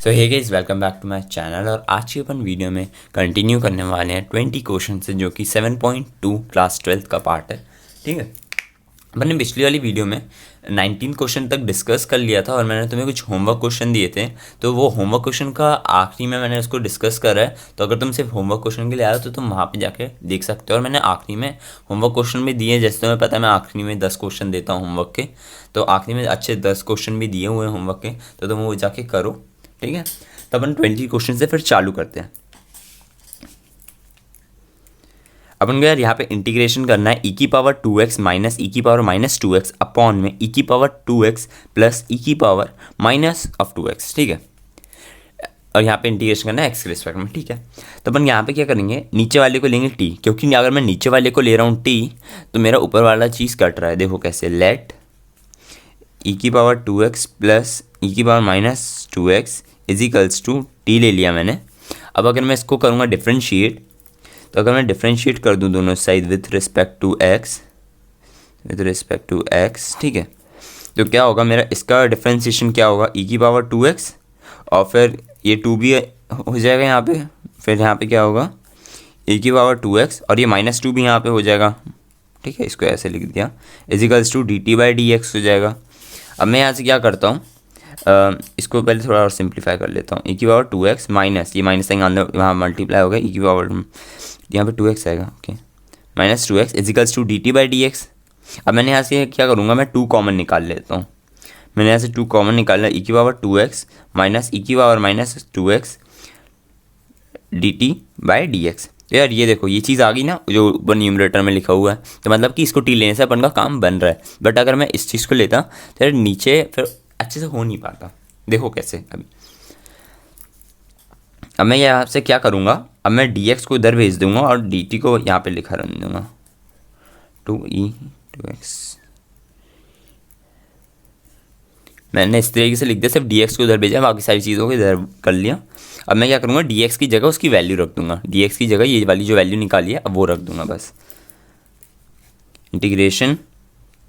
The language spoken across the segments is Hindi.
So hey guys, welcome back to my channel. और आज की अपन वीडियो में कंटिन्यू करने वाले हैं 20 क्वेश्चन से, जो कि 7.2 क्लास 12th का पार्ट है। ठीक है, अपन ने पिछली वाली वीडियो में 19 क्वेश्चन तक डिस्कस कर लिया था और मैंने तुम्हें कुछ होमवर्क क्वेश्चन दिए थे। तो वो होमवर्क क्वेश्चन का आखिरी में मैंने उसको डिस्कस करा है। तो अगर तुम सिर्फ होमवर्क क्वेश्चन के लिए आए हो तो तुम वहाँ पे जाके देख सकते हो। और मैंने आखिरी में होमवर्क क्वेश्चन भी दिए, जैसे तुम्हें पता है मैं आखिरी में 10 क्वेश्चन देता हूँ होमवर्क के। तो आखिरी में अच्छे 10 क्वेश्चन भी दिए हुए हैं होमवर्क के, तो तुम वो जाके करो। ठीक है, तो अपन 20 क्वेश्चन से फिर चालू करते हैं। अपन को यार यहाँ पे इंटीग्रेशन करना है e की पावर 2x माइनस e की पावर माइनस 2x अपॉन में e की पावर 2x प्लस e की पावर माइनस ऑफ 2x। ठीक है, और यहाँ पे इंटीग्रेशन करना है एक्स के रिस्पेक्ट में। ठीक है, तो अपन यहाँ पे क्या करेंगे, नीचे वाले को लेंगे t, क्योंकि अगर मैं नीचे वाले को ले रहा हूँ t तो मेरा ऊपर वाला चीज़ कट रहा है। देखो कैसे, लेट e की पावर 2x प्लस e की power minus 2x equals to t ले लिया मैंने। अब अगर मैं इसको करूँगा डिफ्रेंशिएट, तो अगर मैं डिफ्रेंशिएट कर दूँ दोनों side with respect to x, ठीक है, तो क्या होगा मेरा, इसका डिफ्रेंशिएशन क्या होगा, e की पावर 2x और फिर ये 2 भी हो जाएगा यहाँ पे, फिर यहाँ पे क्या होगा e की पावर 2x और ये माइनस 2 भी यहाँ पे हो जाएगा। ठीक है, इसको ऐसे लिख दिया, इजिकल्स टू dt/dx हो जाएगा। अब मैं यहाँ से क्या करता हूँ, इसको पहले थोड़ा और सिंप्लीफाई कर लेता हूँ। e की पावर 2x माइनस, ये माइनस साइन अंदर वहाँ मल्टीप्लाई होगा, e की पावर यहाँ पे 2x आएगा, okay, minus 2x equals to dt/dx। अब मैंने यहाँ से क्या करूँगा, मैं 2 कॉमन निकाल लेता हूँ। मैंने यहाँ से 2 कॉमन निकालना, e की पावर 2x माइनस e की पावर माइनस 2x dt/dx। तो यार ये देखो, ये चीज़ आ गई ना जो ऊपर न्यूमरेटर में लिखा हुआ है, तो मतलब कि इसको t लेने से अपन का काम बन रहा है। बट अगर मैं इस चीज़ को लेता तो यार नीचे फिर अच्छे से हो नहीं पाता। देखो कैसे, अभी अब मैं यहाँ से क्या करूँगा, अब मैं dx को इधर भेज दूंगा और dt को यहाँ पे लिखा रख दूँगा 2e/2x। मैंने इस तरीके से लिख दिया, सिर्फ dx को इधर भेजा, बाकी सारी चीज़ों को इधर कर लिया। अब मैं क्या करूँगा, dx की जगह उसकी वैल्यू रख दूँगा, dx की जगह ये वाली जो वैल्यू निकाली है अब वो रख दूँगा बस। इंटीग्रेशन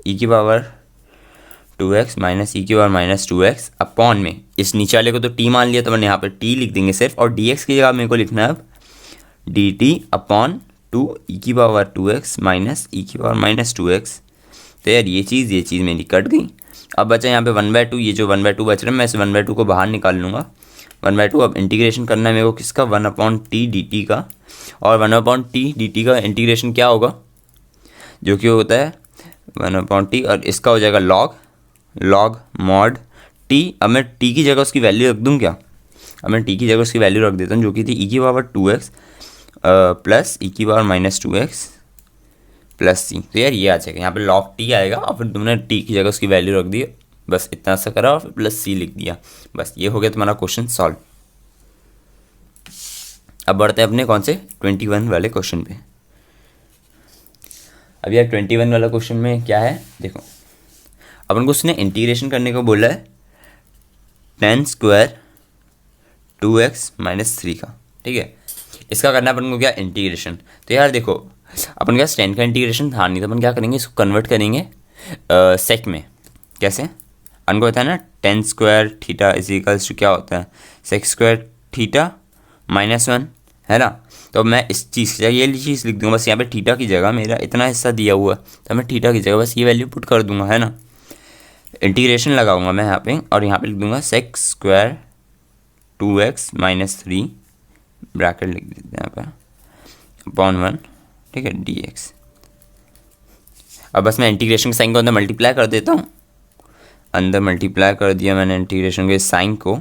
e की पावर 2x माइनस e की पावर माइनस 2x अपॉन में, इस नीचे वाले को तो t मान लिया तो मैंने यहाँ पर t लिख देंगे सिर्फ, और dx की जगह मेरे को लिखना है अब dt अपॉन 2 e की पावर 2x माइनस e की पावर माइनस 2x। तो यार ये चीज़ मेरी कट गई। अब बचा यहाँ पे 1/2, ये जो 1/2 बच रहा है मैं इस 1/2 को बाहर निकाल लूँगा। 1/2 अब इंटीग्रेशन करना है मेरे को किसका, 1/t dt का, और 1/t dt का इंटीग्रेशन क्या होगा, जो कि होता है 1/t, और इसका हो जाएगा log mod t। अब मैं t की जगह उसकी वैल्यू रख दूँ क्या, अब मैं t की जगह उसकी वैल्यू रख देता हूँ, जो कि थी e की पावर 2x प्लस e की power minus 2x plus c। तो यार ये आ जाएगा, यहाँ पे log t आएगा और फिर तुमने t की जगह उसकी वैल्यू रख दी, बस इतना सा करा और फिर प्लस c लिख दिया, बस ये हो गया तुम्हारा क्वेश्चन सॉल्व। अब बढ़ते हैं अपने कौन से 21 वाले क्वेश्चन पे। अब यार 21 वाला क्वेश्चन में क्या है, देखो अपन को उसने इंटीग्रेशन करने को बोला है tan स्क्वायर 2x माइनस 3 का। ठीक है, इसका करना अपन को क्या, इंटीग्रेशन। तो यार देखो, अपन का tan का इंटीग्रेशन था नहीं, तो अपन क्या करेंगे, इसको कन्वर्ट करेंगे सेक में। कैसे, अपन को पता है ना tan square theta is equals to क्या होता है, सेक स्क्वायर थीटा माइनस 1, है ना। तो मैं इस चीज़ की ये चीज़ लिख दूंगा, बस यहाँ पे थीटा की जगह मेरा इतना हिस्सा दिया हुआ है, तो मैं थीटा की जगह बस ये वैल्यू पुट कर दूंगा, है ना। इंटीग्रेशन लगाऊंगा मैं यहाँ पे, और यहाँ पे लिख दूंगा sec square 2x minus 3 bracket लिख देते हैं यहाँ पे अपॉन 1, ठीक है, dx। अब बस मैं इंटीग्रेशन के साइन को अंदर मल्टीप्लाई कर देता हूँ, अंदर मल्टीप्लाई कर दिया मैंने इंटीग्रेशन के साइन को,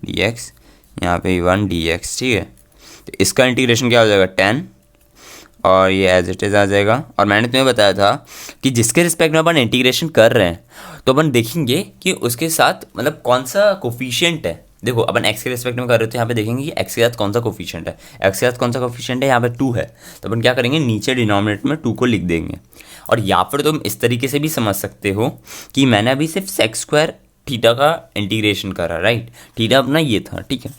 dx यहाँ पे 1 dx। ठीक है, तो इसका इंटीग्रेशन क्या हो जाएगा, tan, और ये एज इट इज़ आ जाएगा। और मैंने तुम्हें बताया था कि जिसके रिस्पेक्ट में अपन इंटीग्रेशन कर रहे हैं तो अपन देखेंगे कि उसके साथ मतलब कौन सा कोफिशिएंट है। देखो अपन x के रिस्पेक्ट में कर रहे हो तो यहाँ पे देखेंगे कि x के साथ कौन सा कोफिशिएंट है, x के साथ कौन सा कोफिशिएंट है, यहाँ पे 2 है, तो अपन क्या करेंगे, नीचे डिनोमिनेटर में 2 को लिख देंगे। और या फिर तुम इस तरीके से भी समझ सकते हो कि मैंने अभी सिर्फ सेक स्क्वायर थीटा का इंटीग्रेशन करा, राइट, थीटा अपना ये था, ठीक है,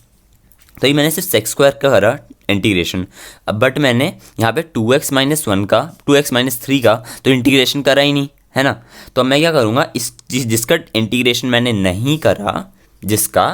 तो ये मैंने सिर्फ सेक स्क्वायर का करा इंटीग्रेशन। अब बट मैंने यहाँ पे 2x माइनस 1 का 2x माइनस 3 का तो इंटीग्रेशन करा ही नहीं, है ना। तो अब मैं क्या करूँगा, इस जिसका इंटीग्रेशन मैंने नहीं करा, जिसका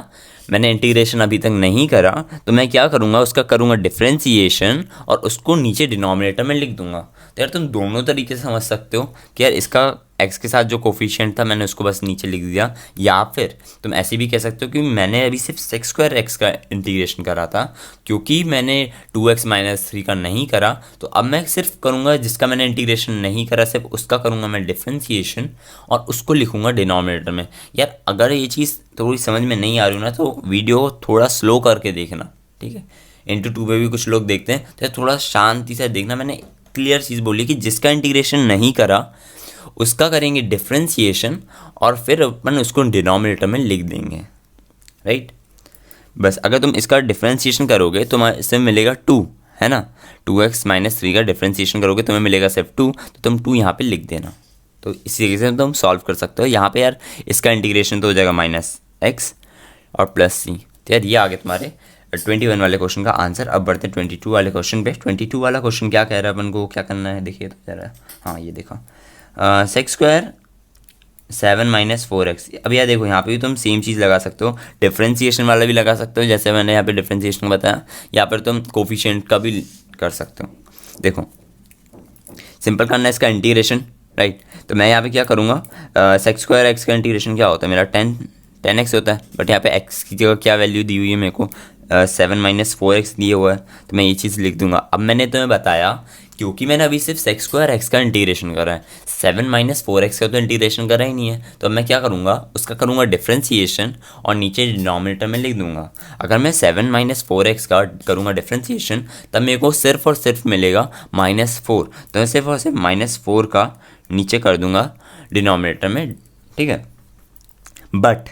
मैंने इंटीग्रेशन अभी तक नहीं करा, तो मैं क्या करूँगा, उसका करूँगा डिफ्रेंसिएशन और उसको नीचे डिनोमिनेटर में लिख दूंगा। तो यार तुम दोनों तरीके से समझ सकते हो कि यार इसका एक्स के साथ जो कोफिशिएंट था मैंने उसको बस नीचे लिख दिया, या फिर तुम ऐसे भी कह सकते हो कि मैंने अभी सिर्फ सेक्स स्क्वायर एक्स का इंटीग्रेशन करा था, क्योंकि मैंने 2x माइनस 3 का नहीं करा, तो अब मैं सिर्फ करूँगा जिसका मैंने इंटीग्रेशन नहीं करा, सिर्फ उसका करूँगा मैं डिफ्रेंसिएशन और उसको लिखूँगा डिनोमिनेटर में। यार अगर ये चीज़ थोड़ी समझ में नहीं आ रही हो ना, तो वीडियो थोड़ा स्लो करके देखना, ठीक है। इंटू टू पे भी कुछ लोग देखते हैं, तो थोड़ा शांति से देखना। मैंने क्लियर चीज़ बोली कि जिसका इंटीग्रेशन नहीं करा उसका करेंगे डिफ्रेंसिएशन और फिर अपन उसको डिनोमिनेटर में लिख देंगे, राइट। बस अगर तुम इसका डिफ्रेंसिएशन करोगे तो इसमें मिलेगा 2, है ना। 2x माइनस 3 का डिफ्रेंसिएशन करोगे तुम्हें मिलेगा सिर्फ 2, तो तुम 2 यहाँ पे लिख देना। तो इसी तरीके से तुम सॉल्व कर सकते हो। यहाँ पे यार इसका इंटीग्रेशन तो हो जाएगा -x और +c। तो यार ये आगे तुम्हारे 21 वाले क्वेश्चन का आंसर। अब बढ़ते हैं 22 वाले क्वेश्चन पे। 22 वाला क्वेश्चन क्या कह रहा है, अपन को क्या करना है, देखिए तो जरा। हाँ ये देखो, सेक्स स्क्वायर 7 माइनस 4x। अब यार देखो यहाँ पे भी तुम सेम चीज़ लगा सकते हो, डिफ्रेंसिएशन वाला भी लगा सकते हो जैसे मैंने यहाँ पे डिफ्रेंसिएशन बताया, या फिर तुम कोफिशिएंट का भी कर सकते हो। देखो सिंपल करना है इसका इंटीग्रेशन, राइट। तो मैं यहाँ पे क्या करूँगा, सेक्स स्क्वायर एक्स का इंटीग्रेशन क्या होता है मेरा 10x होता है, बट यहाँ पे x की जगह क्या वैल्यू दी हुई है मेरे को, 7 माइनस 4x दिए हुआ है, तो मैं ये चीज़ लिख दूंगा। अब मैंने तुम्हें बताया क्योंकि मैंने अभी सिर्फ सेक्स स्क्वायर एक्स का इंटीग्रेशन करा है, 7 माइनस 4x का तो इंटीग्रेशन करा ही नहीं है, तो अब मैं क्या करूँगा, उसका करूँगा डिफ्रेंसिएशन और नीचे डिनोमिनेटर में लिख दूंगा। अगर मैं 7 माइनस 4x का करूँगा डिफ्रेंसिएशन, तब मेरे को सिर्फ और सिर्फ मिलेगा -4, तो मैं सिर्फ और सिर्फ -4 का नीचे कर दूंगा डिनोमिनेटर में, ठीक है। बट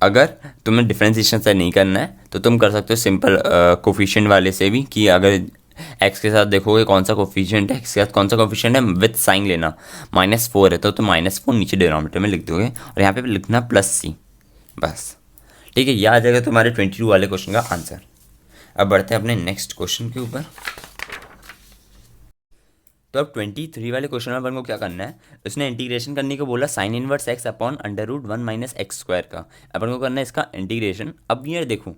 अगर तुम्हें डिफ्रेंसिएशन से नहीं करना है तो तुम कर सकते हो सिंपल कोफिशिएंट वाले से भी, कि अगर x के साथ देखोगे कौन सा कोफिशिएंट है, x के साथ कौन सा कोफिशिएंट है, विद साइन लेना, -4 है तो -4 नीचे डिनोमिनेटर में लिख दोगे और यहाँ पे लिखना +c, बस, ठीक है। यह आ जाएगा तुम्हारे 22 वाले क्वेश्चन का आंसर। अब बढ़ते हैं अपने नेक्स्ट क्वेश्चन के ऊपर। तो अब 23 वाले क्वेश्चन में अपन को क्या करना है, उसने इंटीग्रेशन करने को बोला sin inverse x upon √1 minus x square का। अपन को करना है इसका इंटीग्रेशन। अब ये देखो,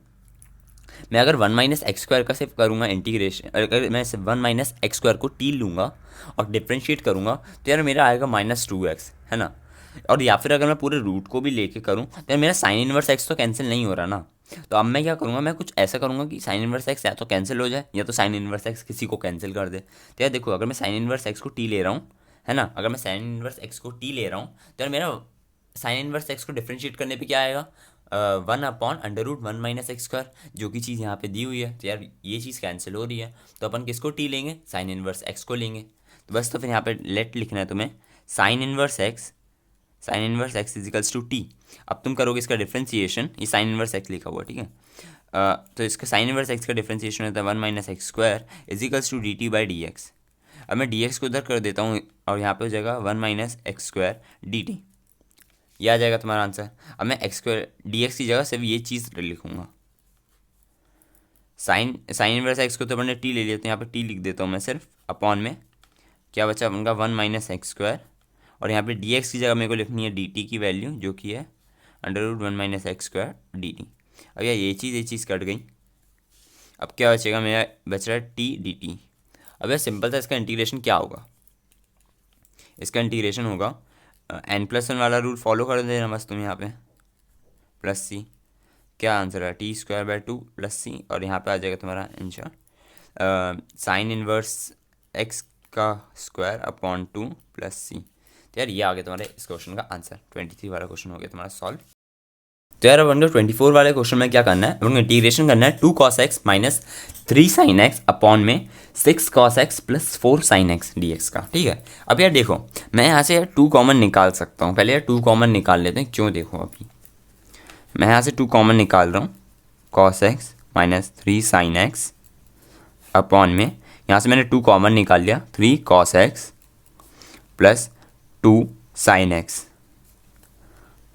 मैं अगर 1 माइनस एक्स स्क्वायर का सिर्फ करूँगा इंटीग्रेशन, अगर मैं सिर्फ 1 माइनस एक्स स्क्वायर को टी लूँगा और डिफ्रेंशिएट करूँगा तो यार मेरा आएगा -2x, है ना। और या फिर अगर मैं पूरे रूट को भी लेके करूँ तो यार मेरा sin इनवर्स x तो कैंसिल नहीं हो रहा ना। तो अब मैं क्या करूँगा, मैं कुछ ऐसा करूँगा कि sin इनवर्स x या तो कैंसिल हो जाए या तो sin इनवर्स x किसी को कैंसिल कर दे। तो यार देखो, अगर मैं sin इनवर्स x को t ले रहा हूँ, है ना, अगर मैं sin इनवर्स x को t ले रहा हूँ तो यार मेरा sin इनवर्स x को डिफ्रेंशिएट करने पे क्या आएगा, 1 अपॉन √1 माइनस एक्स स्क्वायर, जो कि चीज़ यहाँ पे दी हुई है। तो यार ये चीज़ कैंसिल हो रही है, तो अपन किसको टी लेंगे, sin इनवर्स x को लेंगे। तो बस तो फिर यहाँ पे लेट लिखना है तुम्हें, sin inverse x equals to t. अब तुम करोगे इसका डिफ्रेंसिएशन, ये sin इनवर्स x लिखा हुआ, ठीक है। तो इसका sin इनवर्स x का डिफ्रेंसिएशन होता है 1 minus x square equals to dt by d x. अब मैं dx को उधर कर देता हूँ और यहाँ पे हो जाएगा 1 माइनस एक्स स्क्वायर dt, यह आ जाएगा तुम्हारा आंसर। अब मैं एक्स स्क्वायर डी की जगह सिर्फ ये चीज़ लिखूंगा, साइन इनवर्स एक्स को तो मैंने टी ले लिया, तो यहाँ पे टी लिख देता हूँ मैं सिर्फ, अपॉन में क्या बचा उनका 1 माइनस एक्स स्क्वायर, और यहाँ पे डी की जगह मेरे को लिखनी है डी की वैल्यू, जो कि है √1 माइनस एक्स स्क्वायर डी। अब यार ये चीज़ कट गई। अब क्या बचेगा, मेरा बच रहा है टी डी टी। अब यार सिंपल था, इसका इंटीग्रेशन क्या होगा, इसका इंटीग्रेशन होगा n+1 वाला रूल फॉलो कर देना बस तुम, यहाँ पे +c, क्या आंसर है t² 2 +c, और यहाँ पे आ जाएगा तुम्हारा आंसर sin इनवर्स x का स्क्वायर अपॉन 2 +c। तो यार ये आ गया तुम्हारे इस क्वेश्चन का आंसर। 23 वाला क्वेश्चन हो गया तुम्हारा सॉल्व। तो यार अपन को 24 वाले क्वेश्चन में क्या करना है, अपन को इंटीग्रेशन करना है 2 cos x minus 3 sin x upon में 6 cos x plus 4 sin x dx का, ठीक है। अब यार देखो, मैं यहाँ से यार 2 कॉमन निकाल सकता हूँ, पहले यार 2 कॉमन निकाल लेते हैं। क्यों, देखो अभी मैं यहाँ से 2 कॉमन निकाल रहा हूँ, cos x minus 3 sin x upon में, यहाँ से मैंने 2 कॉमन निकाल लिया, 3 cos x plus 2 sin x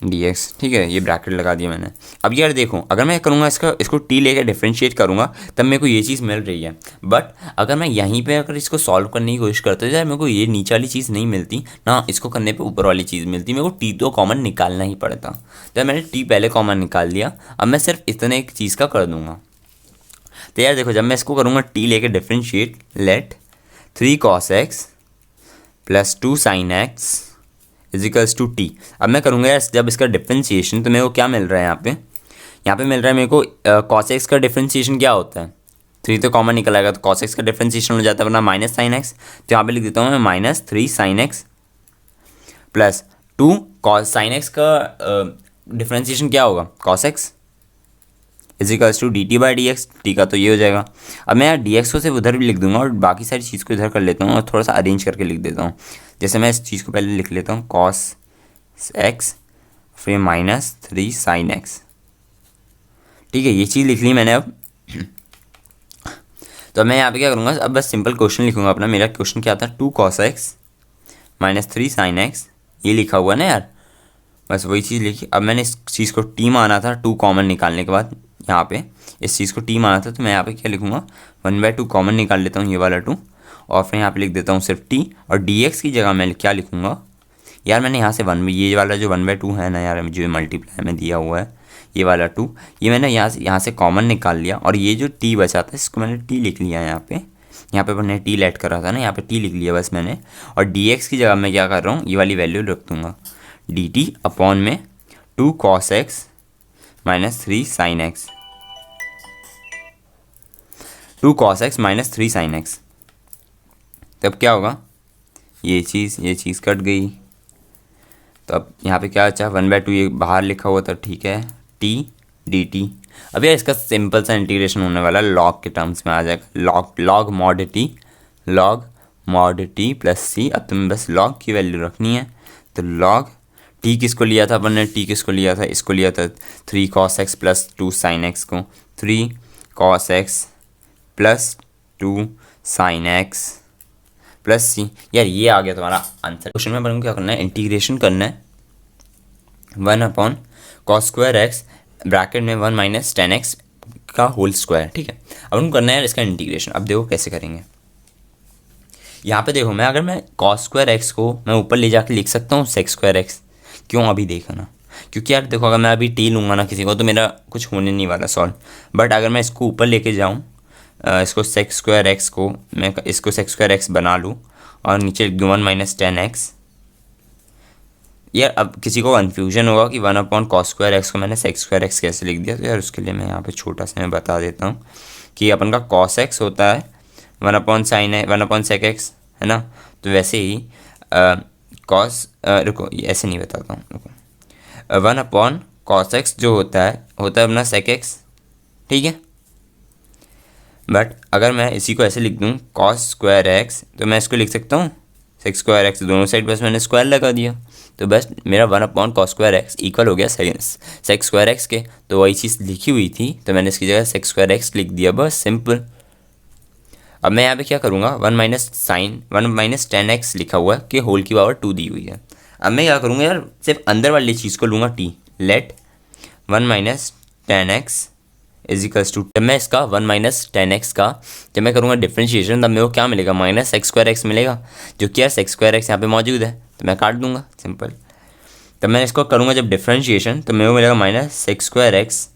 dx, ठीक है, ये ब्रैकेट लगा दिया मैंने। अब यार देखो, अगर मैं करूँगा इसको t लेकर डिफ्रेंशिएट करूँगा तब मेरे को ये चीज़ मिल रही है, बट अगर मैं यहीं पे अगर इसको सॉल्व करने की कोशिश करता हूँ यार मेरे को ये नीचे वाली चीज़ नहीं मिलती ना, इसको करने पे ऊपर वाली चीज़ मिलती, मेरे को t तो कॉमन निकालना ही पड़ता। तो मैंने t पहले कॉमन निकाल दिया, अब मैं सिर्फ इतने एक चीज़ का कर दूंगा। तो यार देखो, जब मैं इसको करूँगा t लेके differentiate, let 3 cos x plus 2 sin x equals to t. अब मैं करूँगा यार जब इसका डिफ्रेंशिएशन, तो मेरे को क्या मिल रहा है यहाँ पे मिल रहा है मेरे को cos x का डिफ्रेंशिएशन क्या होता है, 3 तो कॉमन निकल आएगा तो cos x का डिफ्रेंशिएशन हो जाता है, वरना माइनस साइन एक्स। तो यहाँ पे लिख देता हूँ मैं minus 3 sin x plus 2 cos sin x का डिफ्रेंशिएशन क्या होगा, cos x equals to d t by d x. T का तो ये हो जाएगा। अब मैं यार डी एक्स को सिर्फ उधर भी लिख दूंगा और बाकी सारी चीज़ को इधर कर लेता हूँ और थोड़ा सा अरेंज करके लिख देता हूँ। जैसे मैं इस चीज़ को पहले लिख लेता हूँ cos x फिर माइनस 3 sin x, ठीक है, ये चीज़ लिख ली मैंने। अब तो मैं यहाँ पे क्या करूँगा, अब बस सिंपल क्वेश्चन लिखूँगा अपना। मेरा क्वेश्चन क्या था, 2 cos x minus 3 sin x, ये लिखा हुआ ना यार, बस वही चीज़ लिखी। अब मैंने इस चीज़ को t माना था 2 कॉमन निकालने के बाद, यहाँ पे इस चीज़ को t माना था, तो मैं यहाँ पे क्या लिखूँगा 1/2 कॉमन निकाल लेता हूँ, ये वाला 2, और फिर यहाँ पे लिख देता हूँ सिर्फ t, और dx की जगह मैं क्या लिखूँगा यार, मैंने यहाँ से ये वाला जो 1/2 है ना यार, जो मल्टीप्लाई में दिया हुआ है ये वाला 2, ये मैंने यहाँ से कॉमन निकाल लिया, और ये जो t बचा था इसको मैंने t लिख लिया यहाँ पे मैंने t लेट कर रहा था ना, यहाँ पे t लिख लिया बस मैंने। और dx की जगह मैं क्या कर रहा हूँ, ये वाली वैल्यू रख दूँगा dt अपॉन में 2 cos x minus 3 sin x, 2 cos x minus 3 sin x। तब क्या होगा, ये चीज़ कट गई, तो अब यहाँ पे क्या बचा 1/2, ये बाहर लिखा हुआ था, ठीक है, t dt। अब यार इसका सिंपल सा इंटीग्रेशन होने वाला लॉग के टर्म्स में आ जाएगा, लॉग मॉड टी प्लस सी। अब तुम्हें बस लॉग की वैल्यू रखनी है, तो लॉग t किसको लिया था अपन ने, t किसको लिया था, इसको लिया था 3 cos x plus 2 sin x को, 3 cos x plus 2 sin x plus c. यार ये आ गया तुम्हारा आंसर। क्वेश्चन में अपन को क्या करना है, इंटीग्रेशन करना है 1 cos स्क्वायर एक्स ब्रैकेट में 1 माइनस 10x का होल स्क्वायर, ठीक है। अब उनको करना है इसका इंटीग्रेशन। अब देखो कैसे करेंगे, यहाँ पे देखो, अगर मैं cos स्क्वायर एक्स को मैं ऊपर ले जाके लिख सकता हूँ sec स्क्वायर एक्स, क्यों अभी देखो ना, क्योंकि यार देखो अगर मैं अभी t लूँगा ना किसी को तो मेरा कुछ होने नहीं वाला सॉल्व, बट अगर मैं इसको ऊपर लेके जाऊँ, इसको sec स्क्वायर एक्स को मैं इसको sec स्क्वायर एक्स बना लूँ और नीचे लिख दूँ 1 माइनस 10x। यार अब किसी को कन्फ्यूजन होगा कि 1 cos स्क्वायर एक्स को मैंने sec स्क्वायर एक्स कैसे लिख दिया, तो यार उसके लिए मैं यहाँ पे छोटा सा मैं बता देता हूँ कि अपन का cos x होता है 1 sec x, है ना। तो वैसे ही cos रुको ऐसे नहीं बताता हूँ, रुको 1 cos x जो होता है अपना sec x, ठीक है। बट अगर मैं इसी को ऐसे लिख दूँ cos स्क्वायर एक्स, तो मैं इसको लिख सकता हूँ sec स्क्वायर एक्स, दोनों साइड बस मैंने स्क्वायर लगा दिया, तो बस मेरा 1 cos स्क्वायर एक्स इक्वल हो गया sec स्क्वायर एक्स के। तो वही चीज़ लिखी हुई थी तो मैंने इसकी जगह sec स्क्वायर एक्स लिख दिया, बस सिंपल। अब मैं यहाँ पे क्या करूँगा 1 माइनस 10x लिखा हुआ है कि होल की पावर 2 दी हुई है। अब मैं क्या करूँगा यार, सिर्फ अंदर वाली चीज़ को लूँगा t, let 1 minus 10x equals to, जब मैं इसका 1 माइनस 10x का जब मैं करूँगा डिफ्रेंशिएशन, तब मेरे को क्या मिलेगा, माइनस sec स्क्वायर एक्स मिलेगा, जो कि यार sec स्क्वायर एक्स यहाँ पे मौजूद है, तो मैं काट दूंगा सिंपल। तब मैं इसको करूँगा जब डिफ्रेंशिएशन, तो मेरे को मिलेगा minus sec square x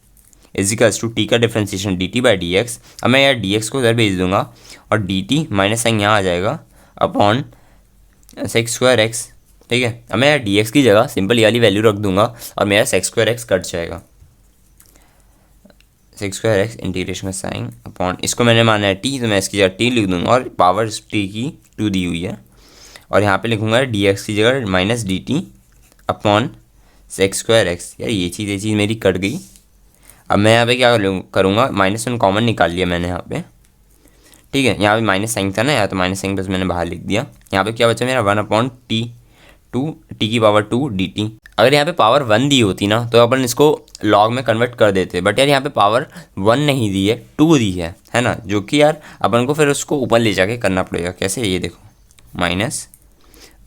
equals to t का differentiation d t by d x. अब मैं यार डी एक्स को उधर भेज दूंगा और डी टी माइनस साइन यहाँ आ जाएगा अपॉन sec स्क्वायर एक्स, ठीक है। अब मैं यार डी एक्स की जगह सिंपल ये वाली वैल्यू रख दूंगा और मेरा sec स्क्वायर एक्स कट जाएगा, sec स्क्वायर एक्स इंटीग्रेशन का साइन अपॉन, इसको मैंने माना है t, तो मैं इसकी जगह t लिख दूंगा और पावर t की 2 दी हुई है, और यहाँ पे लिखूंगा डी एक्स की जगह minus D T upon sec square x. यार ये चीज़ मेरी कट गई। अब मैं यहाँ पे क्या करूँगा, -1 कॉमन निकाल लिया मैंने यहाँ पे, ठीक है। यहाँ पे माइनस साइन था ना यार, तो माइनस साइन बस मैंने बाहर लिख दिया। यहाँ पे क्या बचा मेरा 1/t की पावर 2 dt। अगर यहाँ पे पावर 1 दी होती ना तो अपन इसको लॉग में कन्वर्ट कर देते, बट यार यहाँ पे पावर 1 नहीं दी है, 2 दी है ना, जो कि यार अपन को फिर उसको ऊपर ले जाके करना पड़ेगा। कैसे, ये देखो माइनस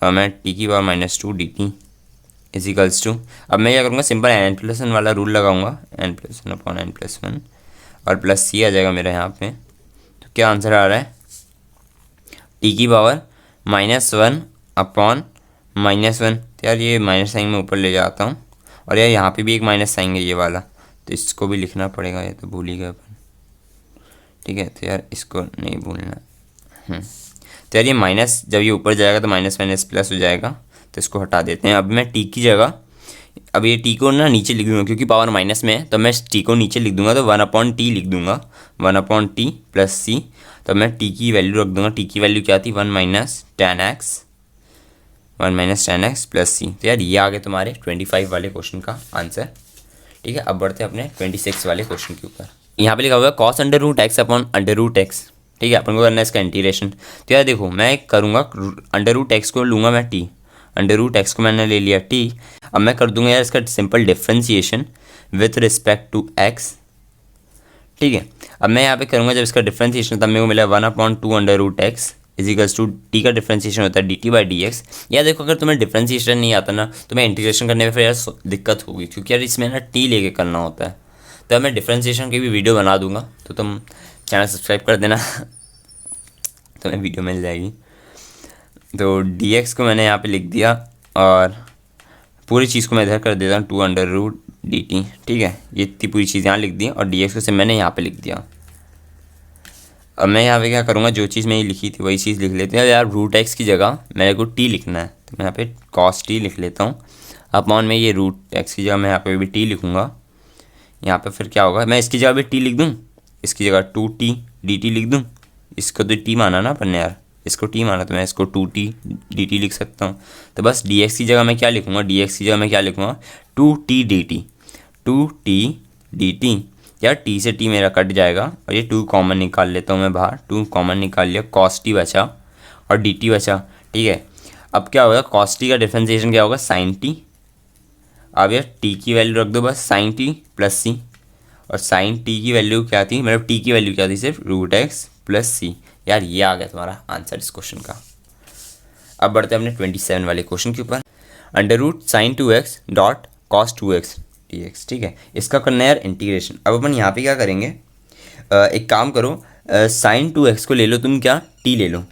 मैं t की पावर -2 dt इजिकल्स टू, अब मैं क्या करूँगा, सिंपल एन प्लस वन वाला रूल लगाऊंगा, n plus one upon n plus one, और प्लस सी आ जाएगा मेरा यहाँ पे। तो क्या आंसर आ रहा है, टी की पावर -1 अपॉन -1। तो यार ये माइनस साइन में ऊपर ले जाता हूँ, और यार यहाँ पे भी एक माइनस साइन है ये वाला, तो इसको भी लिखना पड़ेगा, ये तो भूल ही गए अपन। ठीक है, तो यार इसको नहीं भूलना। तो यार ये माइनस जब ये ऊपर जाएगा तो माइनस माइनस प्लस हो जाएगा, तो इसको हटा देते हैं। अब मैं टी की जगह, अब ये टी को ना नीचे लिख दूंगा क्योंकि पावर माइनस में है, तो मैं टी को नीचे लिख दूंगा, तो 1/t लिख दूंगा, 1/t प्लस सी। तो मैं टी की वैल्यू रख दूंगा, टी की वैल्यू क्या थी, 1 - 10x प्लस सी। तो यार ये आ गए तुम्हारे 25 वाले क्वेश्चन का आंसर। ठीक है, अब बढ़ते हैं अपने 26 वाले क्वेश्चन के ऊपर। यहाँ पे लिखा हुआ है cos √x अपॉन √x। ठीक है, अपन को करना है इसका इंटीग्रेशन। तो यार देखो मैं करूँगा, √x को लूँगा मैं t, √x को मैंने ले लिया t। अब मैं कर दूंगा यार इसका simple differentiation with respect to x। ठीक है, अब मैं यहाँ पे करूँगा जब इसका डिफ्रेंसिएशन, तब मेरे को मिला 1/2 √x इजिकल्स टू टी का डिफ्रेंसिएशन होता है dt/dx। यार देखो अगर तुम्हें डिफ्रेंसिएशन नहीं आता ना, तो मैं इंटीग्रेशन करने में फिर यार दिक्कत होगी, क्योंकि यार इसमें ना टी लेके करना होता है। तो मैं डिफ्रेंसिएशन की भी वीडियो बना दूंगा, तो तुम चैनल सब्सक्राइब कर देना तुम्हें वीडियो मिल जाएगी। तो dx को मैंने यहाँ पे लिख दिया, और पूरी चीज़ को मैं इधर कर देता हूँ 2/√dt। ठीक है, ये इतनी पूरी चीज़ यहाँ लिख दी, और dx को से मैंने यहाँ पे लिख दिया। अब मैं यहाँ पे क्या करूँगा, जो चीज़ मैंने लिखी थी वही चीज़ लिख लेते हैं यार। √x की जगह मेरे को t लिखना है, तो मैं यहाँ पे cos t लिख लेता हूँ, अपॉन में ये √x की जगह मैं यहाँ पे भी t लिखूँगा। यहाँ पे फिर क्या होगा, मैं इसकी जगह भी t लिख दूँ, इसकी जगह 2t dt लिख दूँ। इसको तो t माना ना अपन ने यार, इसको t माना, तो मैं इसको 2t dt लिख सकता हूँ। तो बस dx की जगह मैं क्या लिखूँगा, dx की जगह मैं क्या लिखूँगा, 2t dt, 2t dt। यार t से t मेरा कट जाएगा, और ये 2 कॉमन निकाल लेता हूँ मैं बाहर, 2 कॉमन निकाल लिया, cos t बचा और dt बचा। ठीक है, अब क्या होगा, cos t का डिफ्रेंसिएशन क्या होगा, sin t। अब यार t की वैल्यू रख दो बस, sin t प्लस c, और sin t की वैल्यू क्या थी, मतलब t की वैल्यू क्या थी, सिर्फ √x प्लस c। यार ये आ गया तुम्हारा आंसर इस क्वेश्चन का। अब बढ़ते हैं अपने 27 वाले क्वेश्चन के ऊपर। √sin 2x dot cos 2x dx। ठीक है, इसका करना है यार इंटीग्रेशन। अब अपन यहाँ पे क्या करेंगे, एक काम करो, sin 2x को ले लो तुम, क्या t ले लो,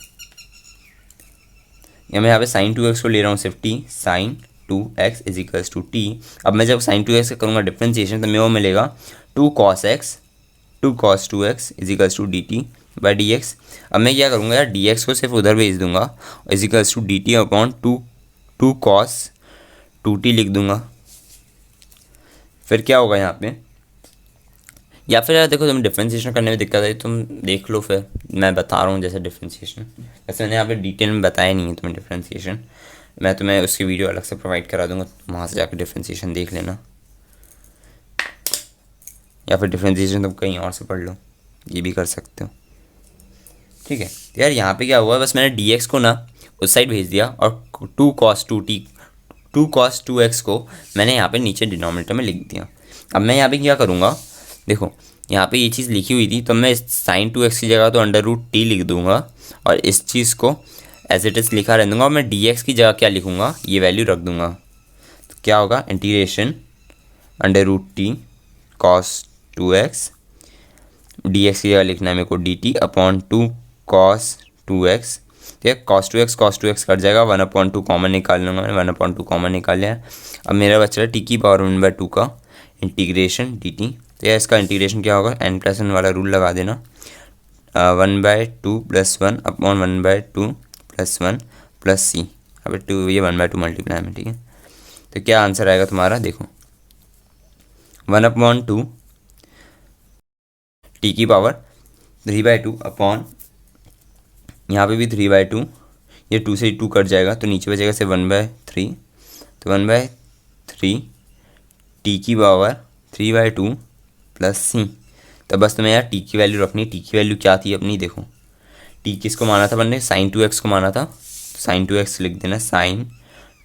या मैं यहाँ पे sin 2x को ले रहा हूँ सिर्फ t, sin 2x equals to t। अब मैं जब sin 2x का करूँगा डिफ्रेंसिएशन, तो मेरे को मिलेगा 2 cos 2x equals to dt/dx। अब मैं क्या करूँगा यार, dx को सिर्फ उधर भेज दूंगा, equals to dt upon 2 cos 2t लिख दूंगा। फिर क्या होगा यहाँ पे, या फिर यार देखो तुम्हें डिफ्रेंसिएशन करने में दिक्कत है, तुम देख लो, फिर मैं बता रहा हूँ जैसे डिफ्रेंसिएशन। वैसे मैंने यहाँ पे डिटेल में बताया नहीं है तुम्हें डिफ्रेंसिएशन, मैं तुम्हें उसकी वीडियो अलग से प्रोवाइड करा दूंगा, वहाँ से जाकर डिफ्रेंसिएशन देख लेना, या फिर डिफ्रेंसिएशन तुम कहीं और से पढ़ लो, ये भी कर सकते हो। ठीक है, यार यहाँ पे क्या हुआ, बस मैंने dx को ना उस साइड भेज दिया, और 2 cos 2x को मैंने यहाँ पे नीचे डिनोमिनेटर में लिख दिया। अब मैं यहाँ पे क्या करूँगा, देखो यहाँ पे ये चीज़ लिखी हुई थी, तो मैं sin 2x की जगह तो √t लिख दूंगा, और इस चीज़ को एज इट इज़ लिखा रह दूँगा, और मैं dx की जगह क्या लिखूँगा, ये वैल्यू रख दूँगा। तो क्या होगा, integration √t cos 2x, dx की जगह लिखना है मेरे को dt अपॉन 2 cos 2x। ठीक है, cos 2x कट जाएगा, 1/2 कॉमन निकाल लूँगा मैं, 1/2 कॉमन निकाल लिया। अब मेरा बच रहा है t की पावर 1/2 का इंटीग्रेशन dt। तो यार इसका इंटीग्रेशन क्या होगा, n+1 वाला रूल लगा देना, 1/2 + 1 अपॉन 1/2 + 1 प्लस c। अब 2 ये 1/2 मल्टीप्लाई में। ठीक है, तो क्या आंसर आएगा तुम्हारा, देखो 1/2 t की पावर 3/2 अपॉन, यहाँ पे भी 3/2, ये 2 से 2 कट जाएगा, तो नीचे बचेगा सिर्फ 1/3, तो 1/3 t की पावर 3/2 प्लस c। तो बस तुम्हें यार t की वैल्यू रखनी है। t की वैल्यू क्या थी अपनी, देखो t किसको माना था मैंने, sin 2x को माना था, तो sin 2x लिख देना, sin